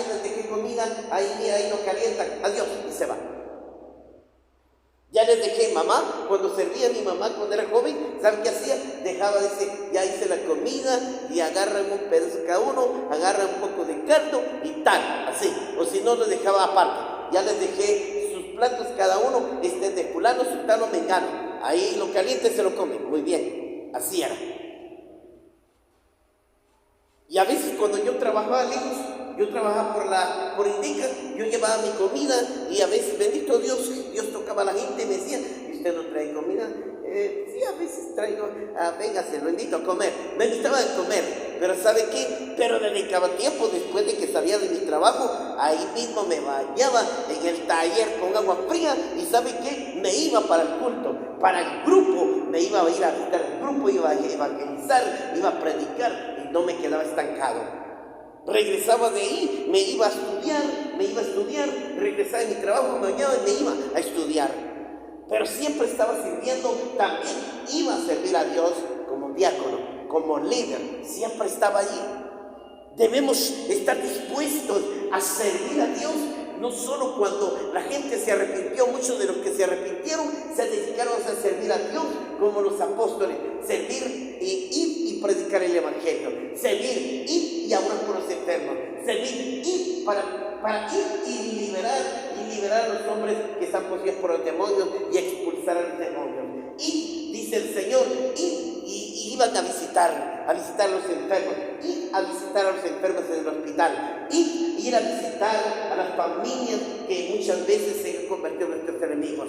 les dejé comida, ahí no calientan, adiós, y se va. Ya les dejé mamá, cuando servía mi mamá cuando era joven, ¿saben qué hacía? Dejaba, dice, ya hice la comida y agarran un pedazo cada uno, agarran un poco de caldo y tal, así. O si no, lo dejaba aparte. Ya les dejé sus platos cada uno, de fulano, sultano, mengano. Ahí lo caliente se lo comen, muy bien, así era. Y a veces cuando yo trabajaba lejos, yo trabajaba por Indica, yo llevaba mi comida y a veces, bendito Dios, Dios tocaba a la gente y me decía, ¿y usted no trae comida? Sí, a veces traigo, véngase, lo invito a comer. Me invitaba a comer, pero ¿sabe qué? Pero dedicaba tiempo después de que salía de mi trabajo, ahí mismo me bañaba en el taller con agua fría y ¿sabe qué? Me iba para el culto, para el grupo, me iba a ir a visitar el grupo, iba a evangelizar, iba a predicar. No me quedaba estancado. Regresaba de ahí, me iba a estudiar, regresaba de mi trabajo, me bañaba y me iba a estudiar. Pero siempre estaba sirviendo, también iba a servir a Dios como diácono, como líder, siempre estaba allí. Debemos estar dispuestos a servir a Dios, no solo cuando la gente se arrepintió. Muchos de los que se arrepintieron se dedicaron a servir a Dios como los apóstoles, servir y ir y predicar el evangelio, servir, ir y orar por los enfermos, servir, ir para ir y liberar a los hombres que están poseídos por los demonios y expulsar a los demonios. Y dice el Señor, y iban a visitar a los enfermos, ir a visitar a los enfermos en el hospital, ir a visitar a las familias que muchas veces se han convertido en nuestros enemigos.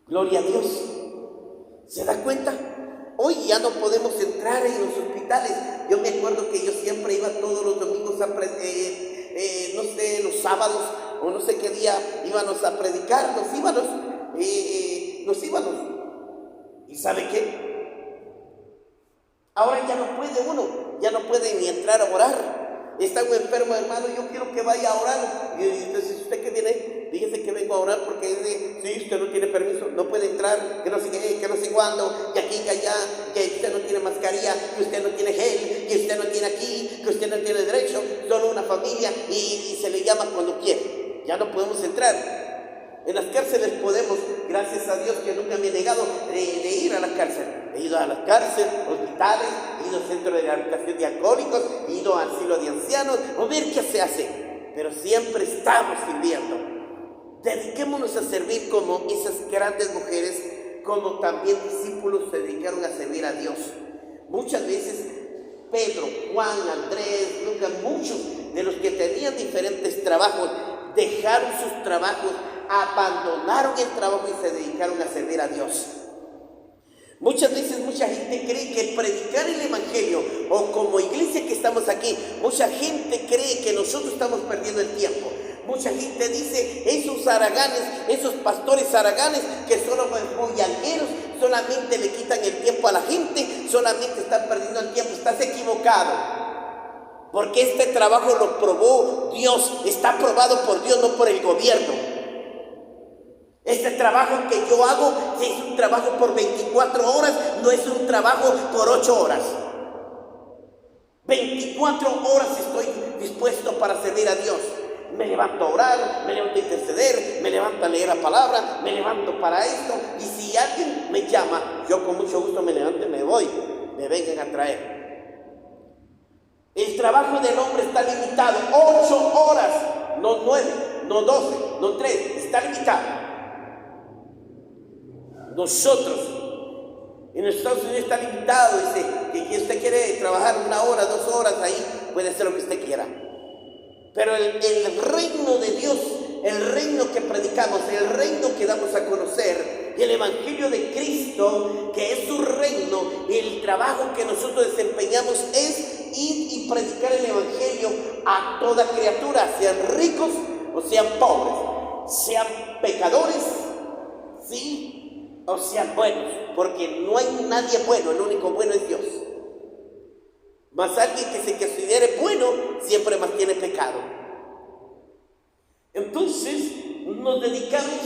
Gloria a Dios. ¿Se da cuenta? Hoy ya no podemos entrar en los hospitales. Yo me acuerdo que yo siempre iba todos los domingos a no sé, los sábados o no sé qué día íbamos a predicar, nos íbamos. ¿Y sabe qué? Ahora ya no puede ni entrar a orar. Está un enfermo, hermano, yo quiero que vaya a orar. Y entonces, ¿usted qué viene? Dígase que vengo a orar porque sí, usted no tiene permiso, no puede entrar, que no sé qué, que no sé cuándo, que aquí, que allá, que usted no tiene mascarilla, que usted no tiene gel, que usted no tiene aquí, que usted no tiene derecho, solo una familia y se le llama cuando quiere. Ya no podemos entrar. En las cárceles podemos, gracias a Dios que nunca me he negado de ir a la cárcel. He ido a las cárceles, hospitales, he ido a centros de rehabilitación de alcohólicos, he ido a asilo de ancianos, a ver qué se hace. Pero siempre estamos sirviendo. Dediquémonos a servir como esas grandes mujeres, como también discípulos se dedicaron a servir a Dios. Muchas veces Pedro, Juan, Andrés, Lucas, muchos de los que tenían diferentes trabajos, dejaron sus trabajos, abandonaron el trabajo y se dedicaron a servir a Dios. Muchas veces mucha gente cree que predicar el evangelio, o como iglesia que estamos aquí, mucha gente cree que nosotros estamos perdiendo el tiempo. Mucha gente dice, esos haraganes, esos pastores haraganes que solo son bullangueros, solamente le quitan el tiempo a la gente, solamente están perdiendo el tiempo. Estás equivocado. Porque este trabajo lo probó Dios, está aprobado por Dios, no por el gobierno. Este trabajo que yo hago es un trabajo por 24 horas, no es un trabajo por 8 horas. 24 horas estoy dispuesto para servir a Dios. Me levanto a orar, me levanto a interceder, me levanto a leer la palabra, me levanto para esto. Y si alguien me llama, yo con mucho gusto me levanto y me voy, me vengan a traer. El trabajo del hombre está limitado, 8 horas, no 9, no 12, no 3, está limitado. Nosotros, en Estados Unidos está limitado, dice que si usted quiere trabajar 1 hora, 2 horas, ahí puede hacer lo que usted quiera. Pero el reino de Dios, el reino que predicamos, el reino que damos a conocer, el evangelio de Cristo, que es su reino, el trabajo que nosotros desempeñamos es ir y predicar el evangelio a toda criatura, sean ricos o sean pobres, sean pecadores, ¿sí? O sean buenos, porque no hay nadie bueno, el único bueno es Dios. Mas alguien que se considere bueno siempre más tiene pecado. Entonces nos dedicamos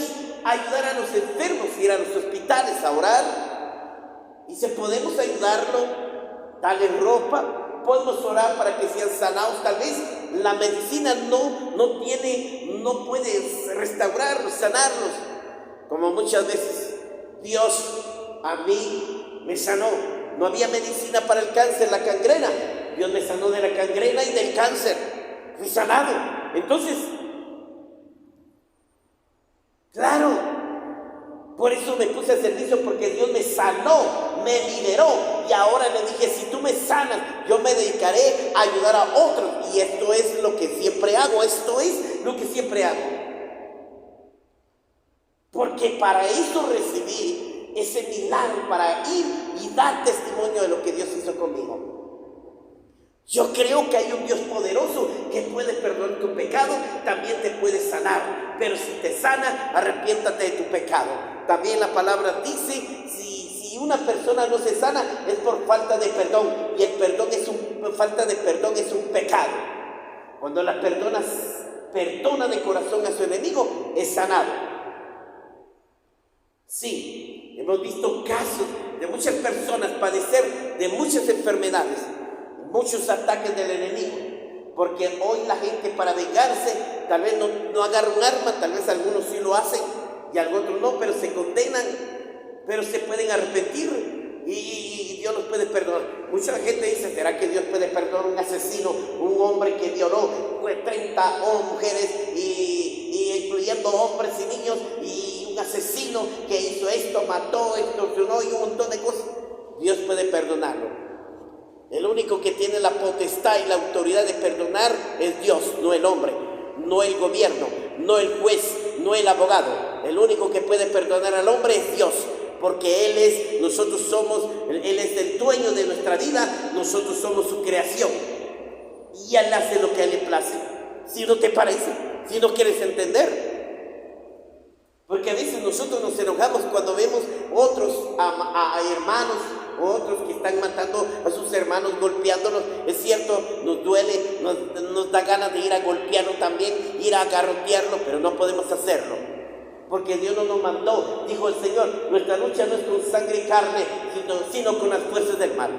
a ayudar a los enfermos, ir a los hospitales a orar. Y si podemos ayudarlo, darle ropa, podemos orar para que sean sanados. Tal vez la medicina no puede restaurarlos, sanarlos, como muchas veces Dios a mí me sanó. No había medicina para el cáncer, la gangrena. Dios me sanó de la gangrena y del cáncer. Fui sanado. Entonces, claro, por eso me puse al servicio, porque Dios me sanó, me liberó. Y ahora le dije, si tú me sanas, yo me dedicaré a ayudar a otros. Y esto es lo que siempre hago, Porque para eso recibí ese milagro, para ir y dar testimonio de lo que Dios hizo conmigo. Yo creo que hay un Dios poderoso que puede perdonar tu pecado, también te puede sanar. Pero si te sana, arrepiéntate de tu pecado. También la palabra dice, si una persona no se sana, es por falta de perdón. Y falta de perdón es un pecado. Cuando la persona perdona de corazón a su enemigo, es sanado. Sí, hemos visto casos de muchas personas padecer de muchas enfermedades, muchos ataques del enemigo, porque hoy la gente, para vengarse, tal vez no agarra un arma, tal vez algunos sí lo hacen y algunos no, pero se condenan, pero se pueden arrepentir y Dios los puede perdonar. Mucha gente dice, ¿será que Dios puede perdonar a un asesino, un hombre que violó 30 mujeres y incluyendo hombres y niños, y un asesino que hizo esto, mató, extorsionó y un montón de cosas? Dios puede perdonarlo. El único que tiene la potestad y la autoridad de perdonar es Dios, no el hombre, no el gobierno, no el juez, no el abogado. El único que puede perdonar al hombre es Dios, porque Él es el dueño de nuestra vida, nosotros somos su creación. Y Él hace lo que a Él le place. Si no te parece, si no quieres entender. Porque a veces nosotros nos enojamos cuando vemos otros a hermanos, otros que están matando a sus hermanos, golpeándolos. Es cierto, nos duele, nos da ganas de ir a golpearlo también, ir a garrotearlo, pero no podemos hacerlo. Porque Dios no nos mandó, dijo el Señor, nuestra lucha no es con sangre y carne, sino con las fuerzas del mal.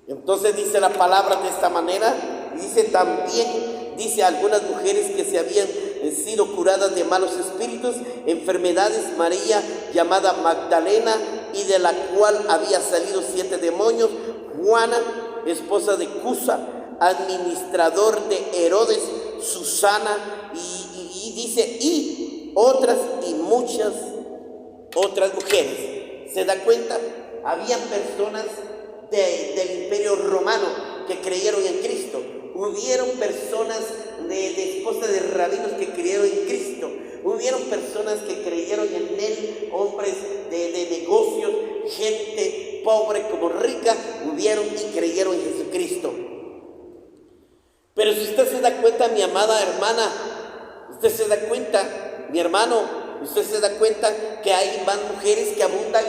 Entonces dice la palabra de esta manera, y dice algunas mujeres que se habían sido curadas de malos espíritus, enfermedades, María, llamada Magdalena, y de la cual había salido 7 demonios, Juana, esposa de Cusa, administrador de Herodes, Susana, y dice, y otras y muchas otras mujeres. ¿Se da cuenta? Habían personas del imperio romano que creyeron en Cristo. Hubieron personas de esposas de rabinos que creyeron en Cristo. Hubieron personas que creyeron en Él, hombres de negocios, gente pobre como rica, hubieron y creyeron en Jesucristo. Pero si usted se da cuenta, mi amada hermana, usted se da cuenta, mi hermano, usted se da cuenta que hay más mujeres que abundan.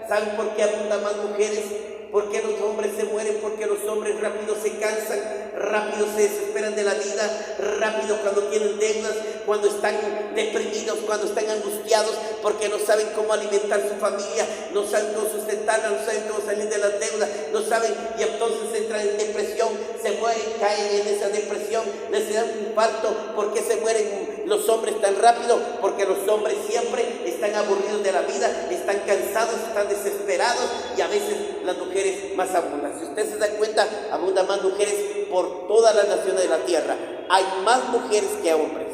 ¿Saben por qué abundan más mujeres? ¿Por qué los hombres se mueren? ¿Por qué los hombres rápido se cansan? rápido se desesperan de la vida, rápido cuando tienen deudas, cuando están deprimidos, cuando están angustiados, porque no saben cómo alimentar su familia, no saben cómo sustentarla, no saben cómo salir de las deudas, no saben, y entonces entran en depresión, se mueren, caen en esa depresión, les da un infarto. ¿Por qué se mueren los hombres tan rápido? Porque los hombres siempre están aburridos de la vida, están cansados, están desesperados, y a veces las mujeres más abundan. Si usted se da cuenta, abundan más mujeres por todas las naciones de la tierra. Hay más mujeres que hombres.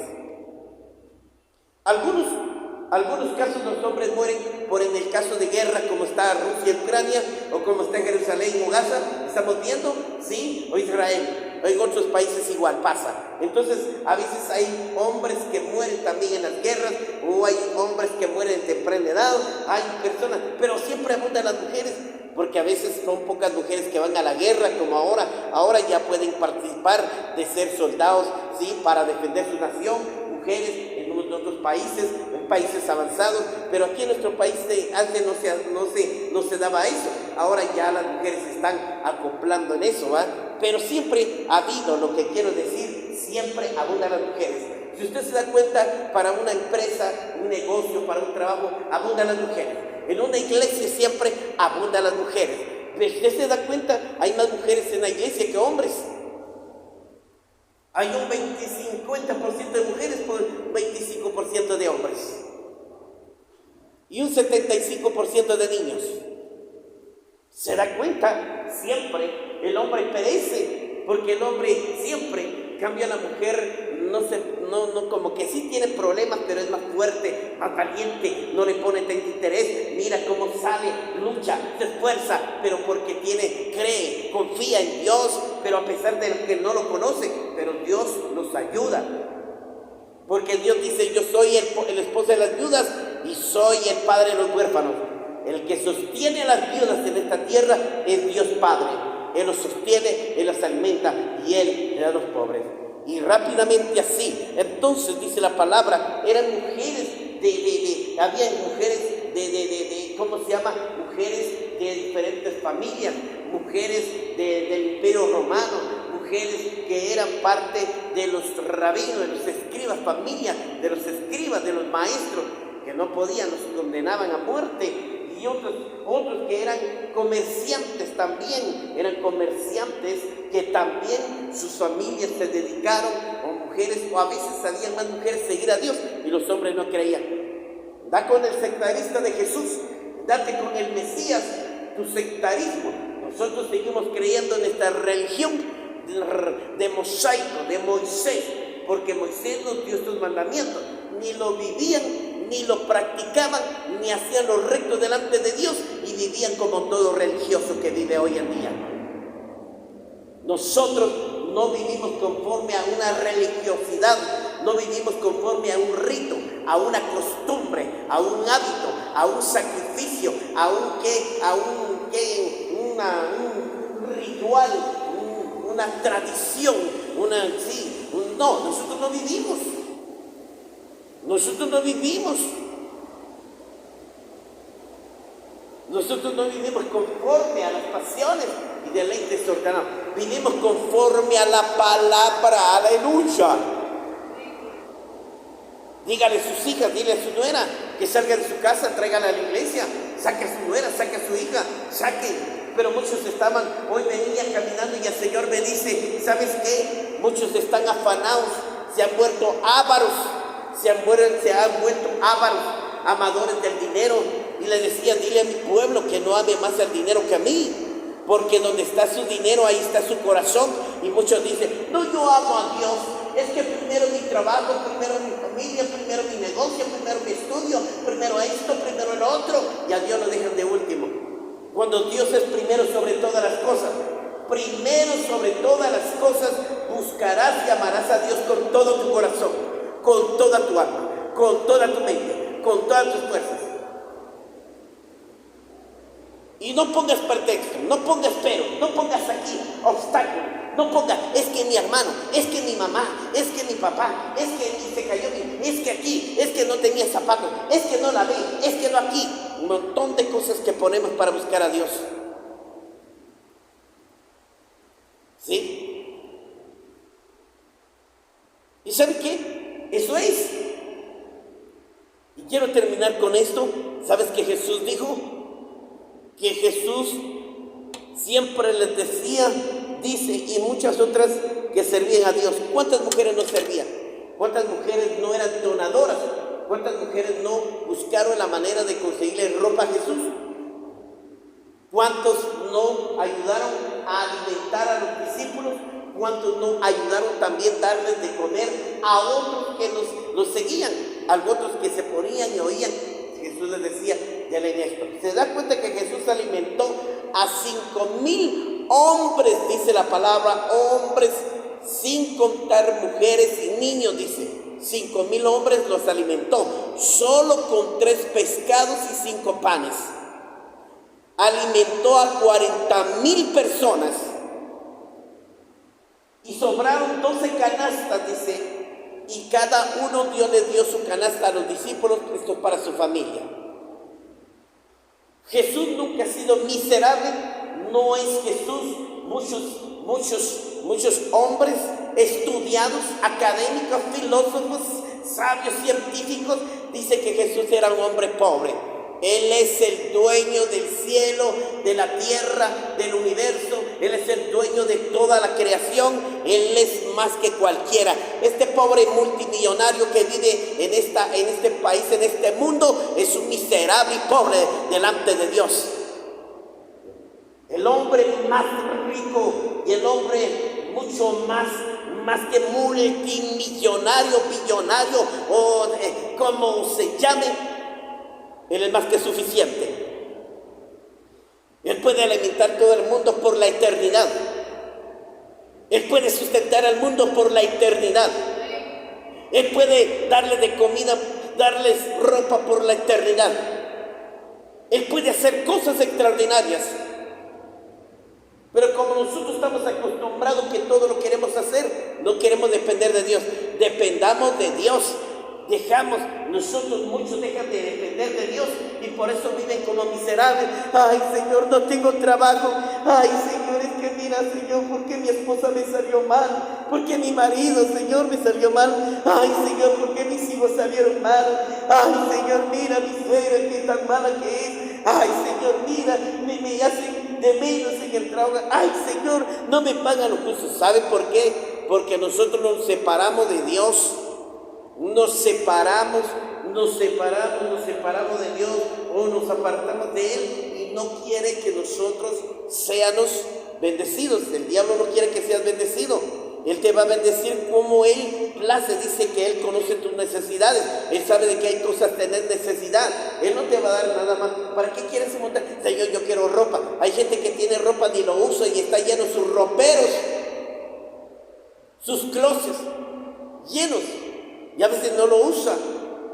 Algunos casos los hombres mueren por en el caso de guerra, como está Rusia y Ucrania, o como está Jerusalén o Gaza, estamos viendo, ¿sí? O Israel, o en otros países igual pasa. Entonces, a veces hay hombres que mueren también en las guerras, o hay hombres que mueren en temprana edad, hay personas, pero siempre abundan las mujeres, porque a veces son pocas mujeres que van a la guerra, como ahora ya pueden participar de ser soldados, ¿sí? Para defender su nación, mujeres en otros países, en países avanzados, pero aquí en nuestro país antes no se daba eso, ahora ya las mujeres se están acoplando en eso, ¿va? Pero siempre ha habido, lo que quiero decir, siempre abundan las mujeres. Si usted se da cuenta, para una empresa, un negocio, para un trabajo, abundan las mujeres. En una iglesia siempre abundan las mujeres. Pero si usted se da cuenta, hay más mujeres en la iglesia que hombres. Hay un 50% de mujeres por un 25% de hombres. Y un 75% de niños. ¿Se da cuenta? Siempre el hombre perece, porque el hombre siempre cambia a la mujer, como que sí tiene problemas, pero es más fuerte, más valiente, no le pone tanto interés, mira cómo sale, lucha, se esfuerza, pero porque cree, confía en Dios, pero a pesar de que no lo conoce, pero Dios los ayuda. Porque Dios dice, yo soy el esposo de las viudas y soy el padre de los huérfanos. El que sostiene a las viudas en esta tierra es Dios Padre. Él los sostiene, Él los alimenta y Él le da a los pobres. Y rápidamente así, entonces dice la palabra, eran mujeres había mujeres ¿cómo se llama? Mujeres de diferentes familias, mujeres del Imperio Romano, mujeres que eran parte de los rabinos, de los escribas, familia de los escribas, de los maestros, que no podían, los condenaban a muerte. Y otros que eran comerciantes también, eran comerciantes que también sus familias se dedicaron, o mujeres, o a veces habían más mujeres seguir a Dios y los hombres no creían. Da con el sectarista de Jesús, date con el Mesías, tu sectarismo. Nosotros seguimos creyendo en esta religión de mosaico, de Moisés, porque Moisés nos dio estos mandamientos, ni lo vivían, ni lo practicaban, ni hacían lo recto delante de Dios, y vivían como todo religioso que vive hoy en día. Nosotros no vivimos conforme a una religiosidad, no vivimos conforme a un rito, a una costumbre, a un hábito, a un sacrificio, a un ritual, una tradición, no, nosotros no vivimos. Nosotros no vivimos conforme a las pasiones y deleites ordenados. Vivimos conforme a la palabra, aleluya. Dígale a sus hijas, dile a su nuera que salga de su casa, tráigala a la iglesia, saque a su nuera, saque a su hija, saquen. Pero muchos hoy venía caminando y el Señor me dice, ¿sabes qué? Muchos están afanados, se han vuelto ávaros. Se han vuelto ávaros, amadores del dinero. Y le decía, dile a mi pueblo que no ame más el dinero que a mí, porque donde está su dinero, ahí está su corazón. Y muchos dicen, no, yo amo a Dios, es que primero mi trabajo, primero mi familia, primero mi negocio, primero mi estudio, primero esto, primero el otro, y a Dios lo dejan de último. Cuando Dios es primero sobre todas las cosas, primero sobre todas las cosas, buscarás y amarás a Dios con todo tu corazón, con toda tu alma, con toda tu mente, con todas tus fuerzas. Y no pongas pretexto, no pongas pero, no pongas aquí obstáculo, no pongas, es que mi hermano, es que mi mamá, es que mi papá, es que se cayó, es que aquí, es que no tenía zapatos, es que no la ve, es que no aquí. Un montón de cosas que ponemos para buscar a Dios. ¿Sí? saben qué? Eso es. Y quiero terminar con esto. ¿Sabes qué Jesús dijo? Que Jesús siempre les decía, dice, y muchas otras que servían a Dios. ¿Cuántas mujeres no servían? ¿Cuántas mujeres no eran donadoras? ¿Cuántas mujeres no buscaron la manera de conseguirle ropa a Jesús? ¿Cuántos no ayudaron a alimentar a los discípulos? ¿Cuántos no ayudaron también a darles de comer a otros que los seguían? A otros que se ponían y oían. Jesús les decía, denle esto. ¿Se da cuenta que Jesús alimentó a 5,000 hombres? Dice la palabra, hombres, sin contar mujeres y niños, dice. 5,000 hombres los alimentó, solo con 3 pescados y 5 panes. Alimentó a 40,000 personas. Y sobraron 12 canastas, dice. Y cada uno Dios les dio su canasta a los discípulos, esto para su familia. Jesús nunca ha sido miserable. No es Jesús. Muchos hombres estudiados, académicos, filósofos, sabios, científicos, dice que Jesús era un hombre pobre. Él es el dueño del cielo, de la tierra, del universo. Él es el dueño de toda la creación. Él es más que cualquiera. Este pobre multimillonario que vive en este país, en este mundo, es un miserable y pobre delante de Dios. El hombre más rico y el hombre mucho más que multimillonario, billonario o como se llame, Él es más que suficiente. Él puede alimentar todo el mundo por la eternidad. Él puede sustentar al mundo por la eternidad. Él puede darle de comida, darles ropa por la eternidad. Él puede hacer cosas extraordinarias. Pero como nosotros estamos acostumbrados que todo lo queremos hacer, no queremos depender de Dios. Dependamos de Dios. Muchos dejan de depender de Dios y por eso viven como miserables. Ay, Señor, no tengo trabajo. Ay, Señor, es que mira, Señor, ¿por qué mi esposa me salió mal? ¿Por qué mi marido, Señor, me salió mal? Ay, Señor, ¿por qué mis hijos salieron mal? Ay, Señor, mira mi suegra, qué tan mala que es. Ay, Señor, mira, me hacen de menos en el trabajo. Ay, Señor, no me pagan lo justo. ¿Sabe por qué? Porque nosotros nos separamos de Dios. Nos separamos de Dios o nos apartamos de Él y no quiere que nosotros seamos bendecidos. El diablo no quiere que seas bendecido. Él te va a bendecir como Él place. Dice que Él conoce tus necesidades. Él sabe de que hay cosas tener necesidad. Él no te va a dar nada más. ¿Para qué quieres montar? Señor, yo quiero ropa. Hay gente que tiene ropa ni lo usa y está lleno sus roperos, sus closets llenos. Y a veces no lo usa.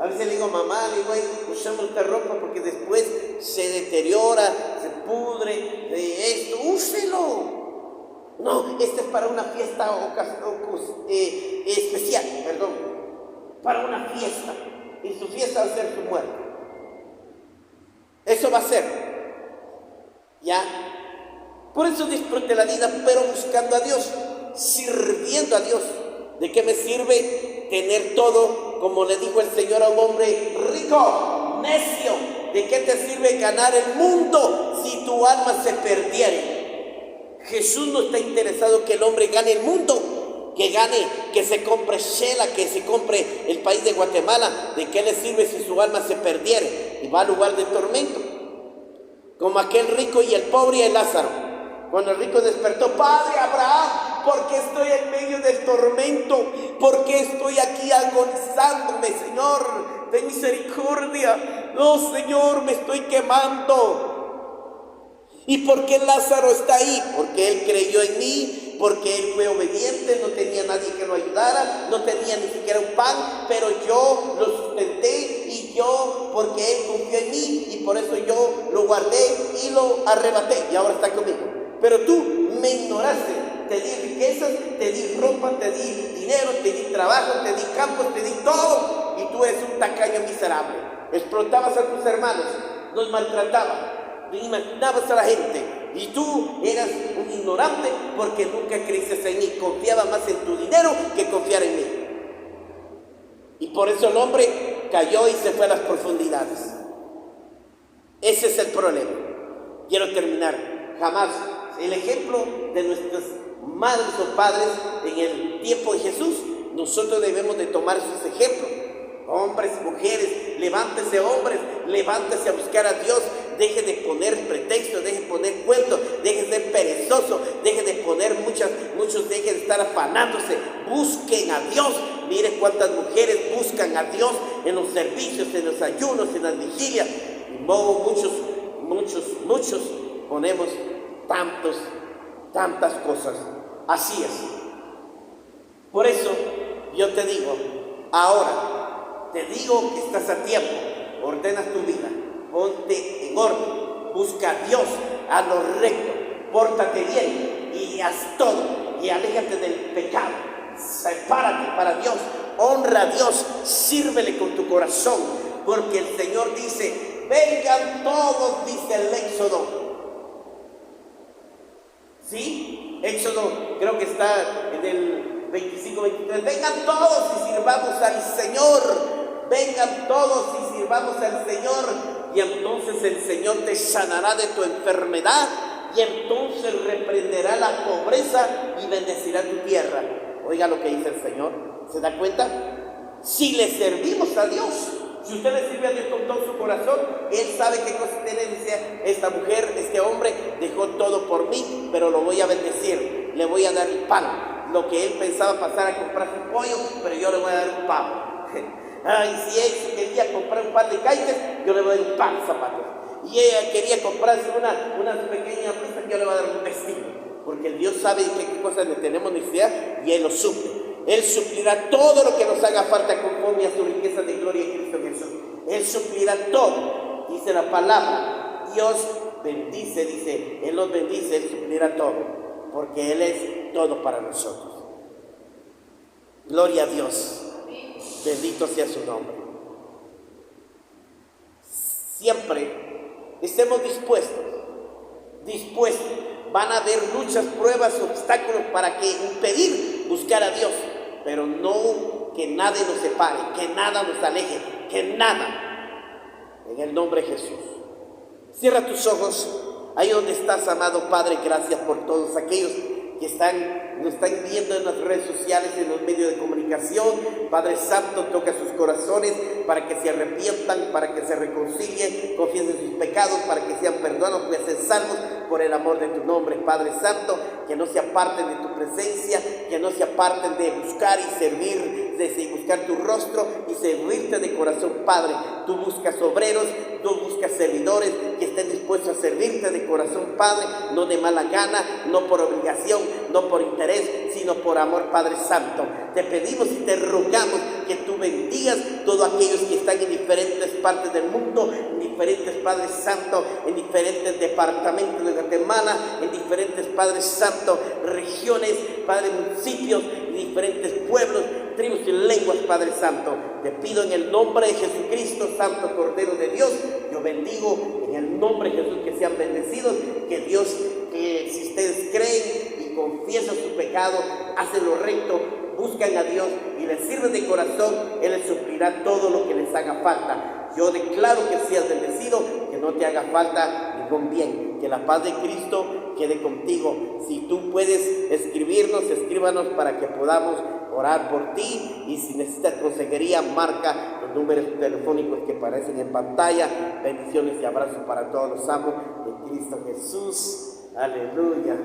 A veces le digo, mamá, le digo, usamos esta ropa porque después se deteriora, se pudre, esto, úselo. No, este es para una fiesta especial, para una fiesta. Y su fiesta va a ser su muerte. Eso va a ser. ¿Ya? Por eso disfrute la vida, pero buscando a Dios, sirviendo a Dios. ¿De qué me sirve tener todo, como le dijo el Señor a un hombre rico, necio? ¿De qué te sirve ganar el mundo si tu alma se perdiere? Jesús no está interesado que el hombre gane el mundo, que se compre Shela, que se compre el país de Guatemala. ¿De qué le sirve si su alma se perdiere y va al lugar de tormento? Como aquel rico y el pobre y el Lázaro. Cuando el rico despertó, Padre Abraham, ¿por qué estoy en medio del tormento? ¿Por qué estoy aquí agonizándome, Señor? Ten misericordia. No, Señor, me estoy quemando. ¿Y por qué Lázaro está ahí? Porque él creyó en mí, porque él fue obediente, no tenía nadie que lo ayudara, no tenía ni siquiera un pan, pero yo lo sustenté y porque él confió en mí y por eso yo lo guardé y lo arrebaté y ahora está conmigo. Pero tú me ignoraste, te di riquezas, te di ropa, te di dinero, te di trabajo, te di campos, te di todo. Y tú eres un tacaño miserable. Explotabas a tus hermanos, los maltratabas, imaginabas a la gente. Y tú eras un ignorante porque nunca creíste en mí. Confiaba más en tu dinero que confiar en mí. Y por eso el hombre cayó y se fue a las profundidades. Ese es el problema. Quiero terminar. Jamás el ejemplo de nuestras madres o padres en el tiempo de Jesús, nosotros debemos de tomar sus ejemplos. Hombres, mujeres, levántese hombres, levántese a buscar a Dios. Deje de poner pretextos, deje de poner cuentos, deje de ser perezoso, deje de poner muchos dejen de estar afanándose. Busquen a Dios. Mire cuántas mujeres buscan a Dios en los servicios, en los ayunos, en las vigilias. Y muchos ponemos tantas cosas. Así es. Por eso yo te digo, ahora te digo que estás a tiempo. Ordenas tu vida, ponte en orden, busca a Dios, haz lo recto, pórtate bien y haz todo y aléjate del pecado. Sepárate para Dios, honra a Dios, sírvele con tu corazón, porque el Señor dice: vengan todos, dice el Éxodo. ¿Sí? Éxodo, creo que está en el 25-23. Vengan todos y sirvamos al Señor. Vengan todos y sirvamos al Señor. Y entonces el Señor te sanará de tu enfermedad. Y entonces reprenderá la pobreza y bendecirá tu tierra. Oiga lo que dice el Señor. ¿Se da cuenta? Si le servimos a Dios, si usted le sirve a Dios con todo su corazón, Él sabe qué cosas tiene. Dice: esta mujer, este hombre dejó todo por mí, pero lo voy a bendecir, le voy a dar el pan. Lo que él pensaba pasar a comprar su pollo, pero yo le voy a dar un pan. Ay, si él quería comprar un pan de caites, yo le voy a dar un pan de zapatos. Y ella quería comprarse una pequeña fiesta, yo le voy a dar un vestido. Porque el Dios sabe qué cosas le tenemos necesidad y Él lo suple. Él suplirá todo lo que nos haga falta conforme a su riqueza de gloria en Cristo Jesús. Él suplirá todo. Dice la palabra, Dios bendice, dice, Él nos bendice, Él suplirá todo. Porque Él es todo para nosotros. Gloria a Dios. Bendito sea su nombre. Siempre estemos dispuestos. Van a haber luchas, pruebas, obstáculos para que impedir buscar a Dios. Pero no que nada nos separe, que nada nos aleje, que nada. En el nombre de Jesús. Cierra tus ojos. Ahí donde estás, amado Padre, gracias por todos aquellos que nos están viendo en las redes sociales, en los medios de comunicación. Padre Santo, toca sus corazones para que se arrepientan, para que se reconcilien, confiesen sus pecados, para que sean perdonados, que sean salvos por el amor de tu nombre. Padre Santo, que no se aparten de tu presencia, que no se aparten de buscar y servir, de buscar tu rostro y servirte de corazón, Padre. Tú buscas obreros, tú buscas servidores que estén dispuestos a servirte de corazón, Padre, no de mala gana, no por obligación, no por interés, sino por amor, Padre Santo. Te pedimos y te rogamos que tú bendigas todos aquellos que están en diferentes partes del mundo, en diferentes, Padre Santo, en diferentes departamentos de Guatemala, en diferentes, Padre Santo, regiones, Padre, municipios, en diferentes pueblos, tribus y lenguas, Padre Santo. Te pido en el nombre de Jesucristo, Santo Cordero de Dios, yo bendigo en el nombre de Jesús que sean bendecidos, que Dios, que si ustedes creen y confiesan su pecado, hacen lo recto, buscan a Dios y les sirven de corazón, Él les suplirá todo lo que les haga falta. Yo declaro que seas bendecido, que no te haga falta ningún bien, que la paz de Cristo quede contigo. Si tú puedes escribirnos, escríbanos para que podamos orar por ti, y si necesitas consejería, marca los números telefónicos que aparecen en pantalla. Bendiciones y abrazos para todos, los amo en Cristo Jesús. Aleluya.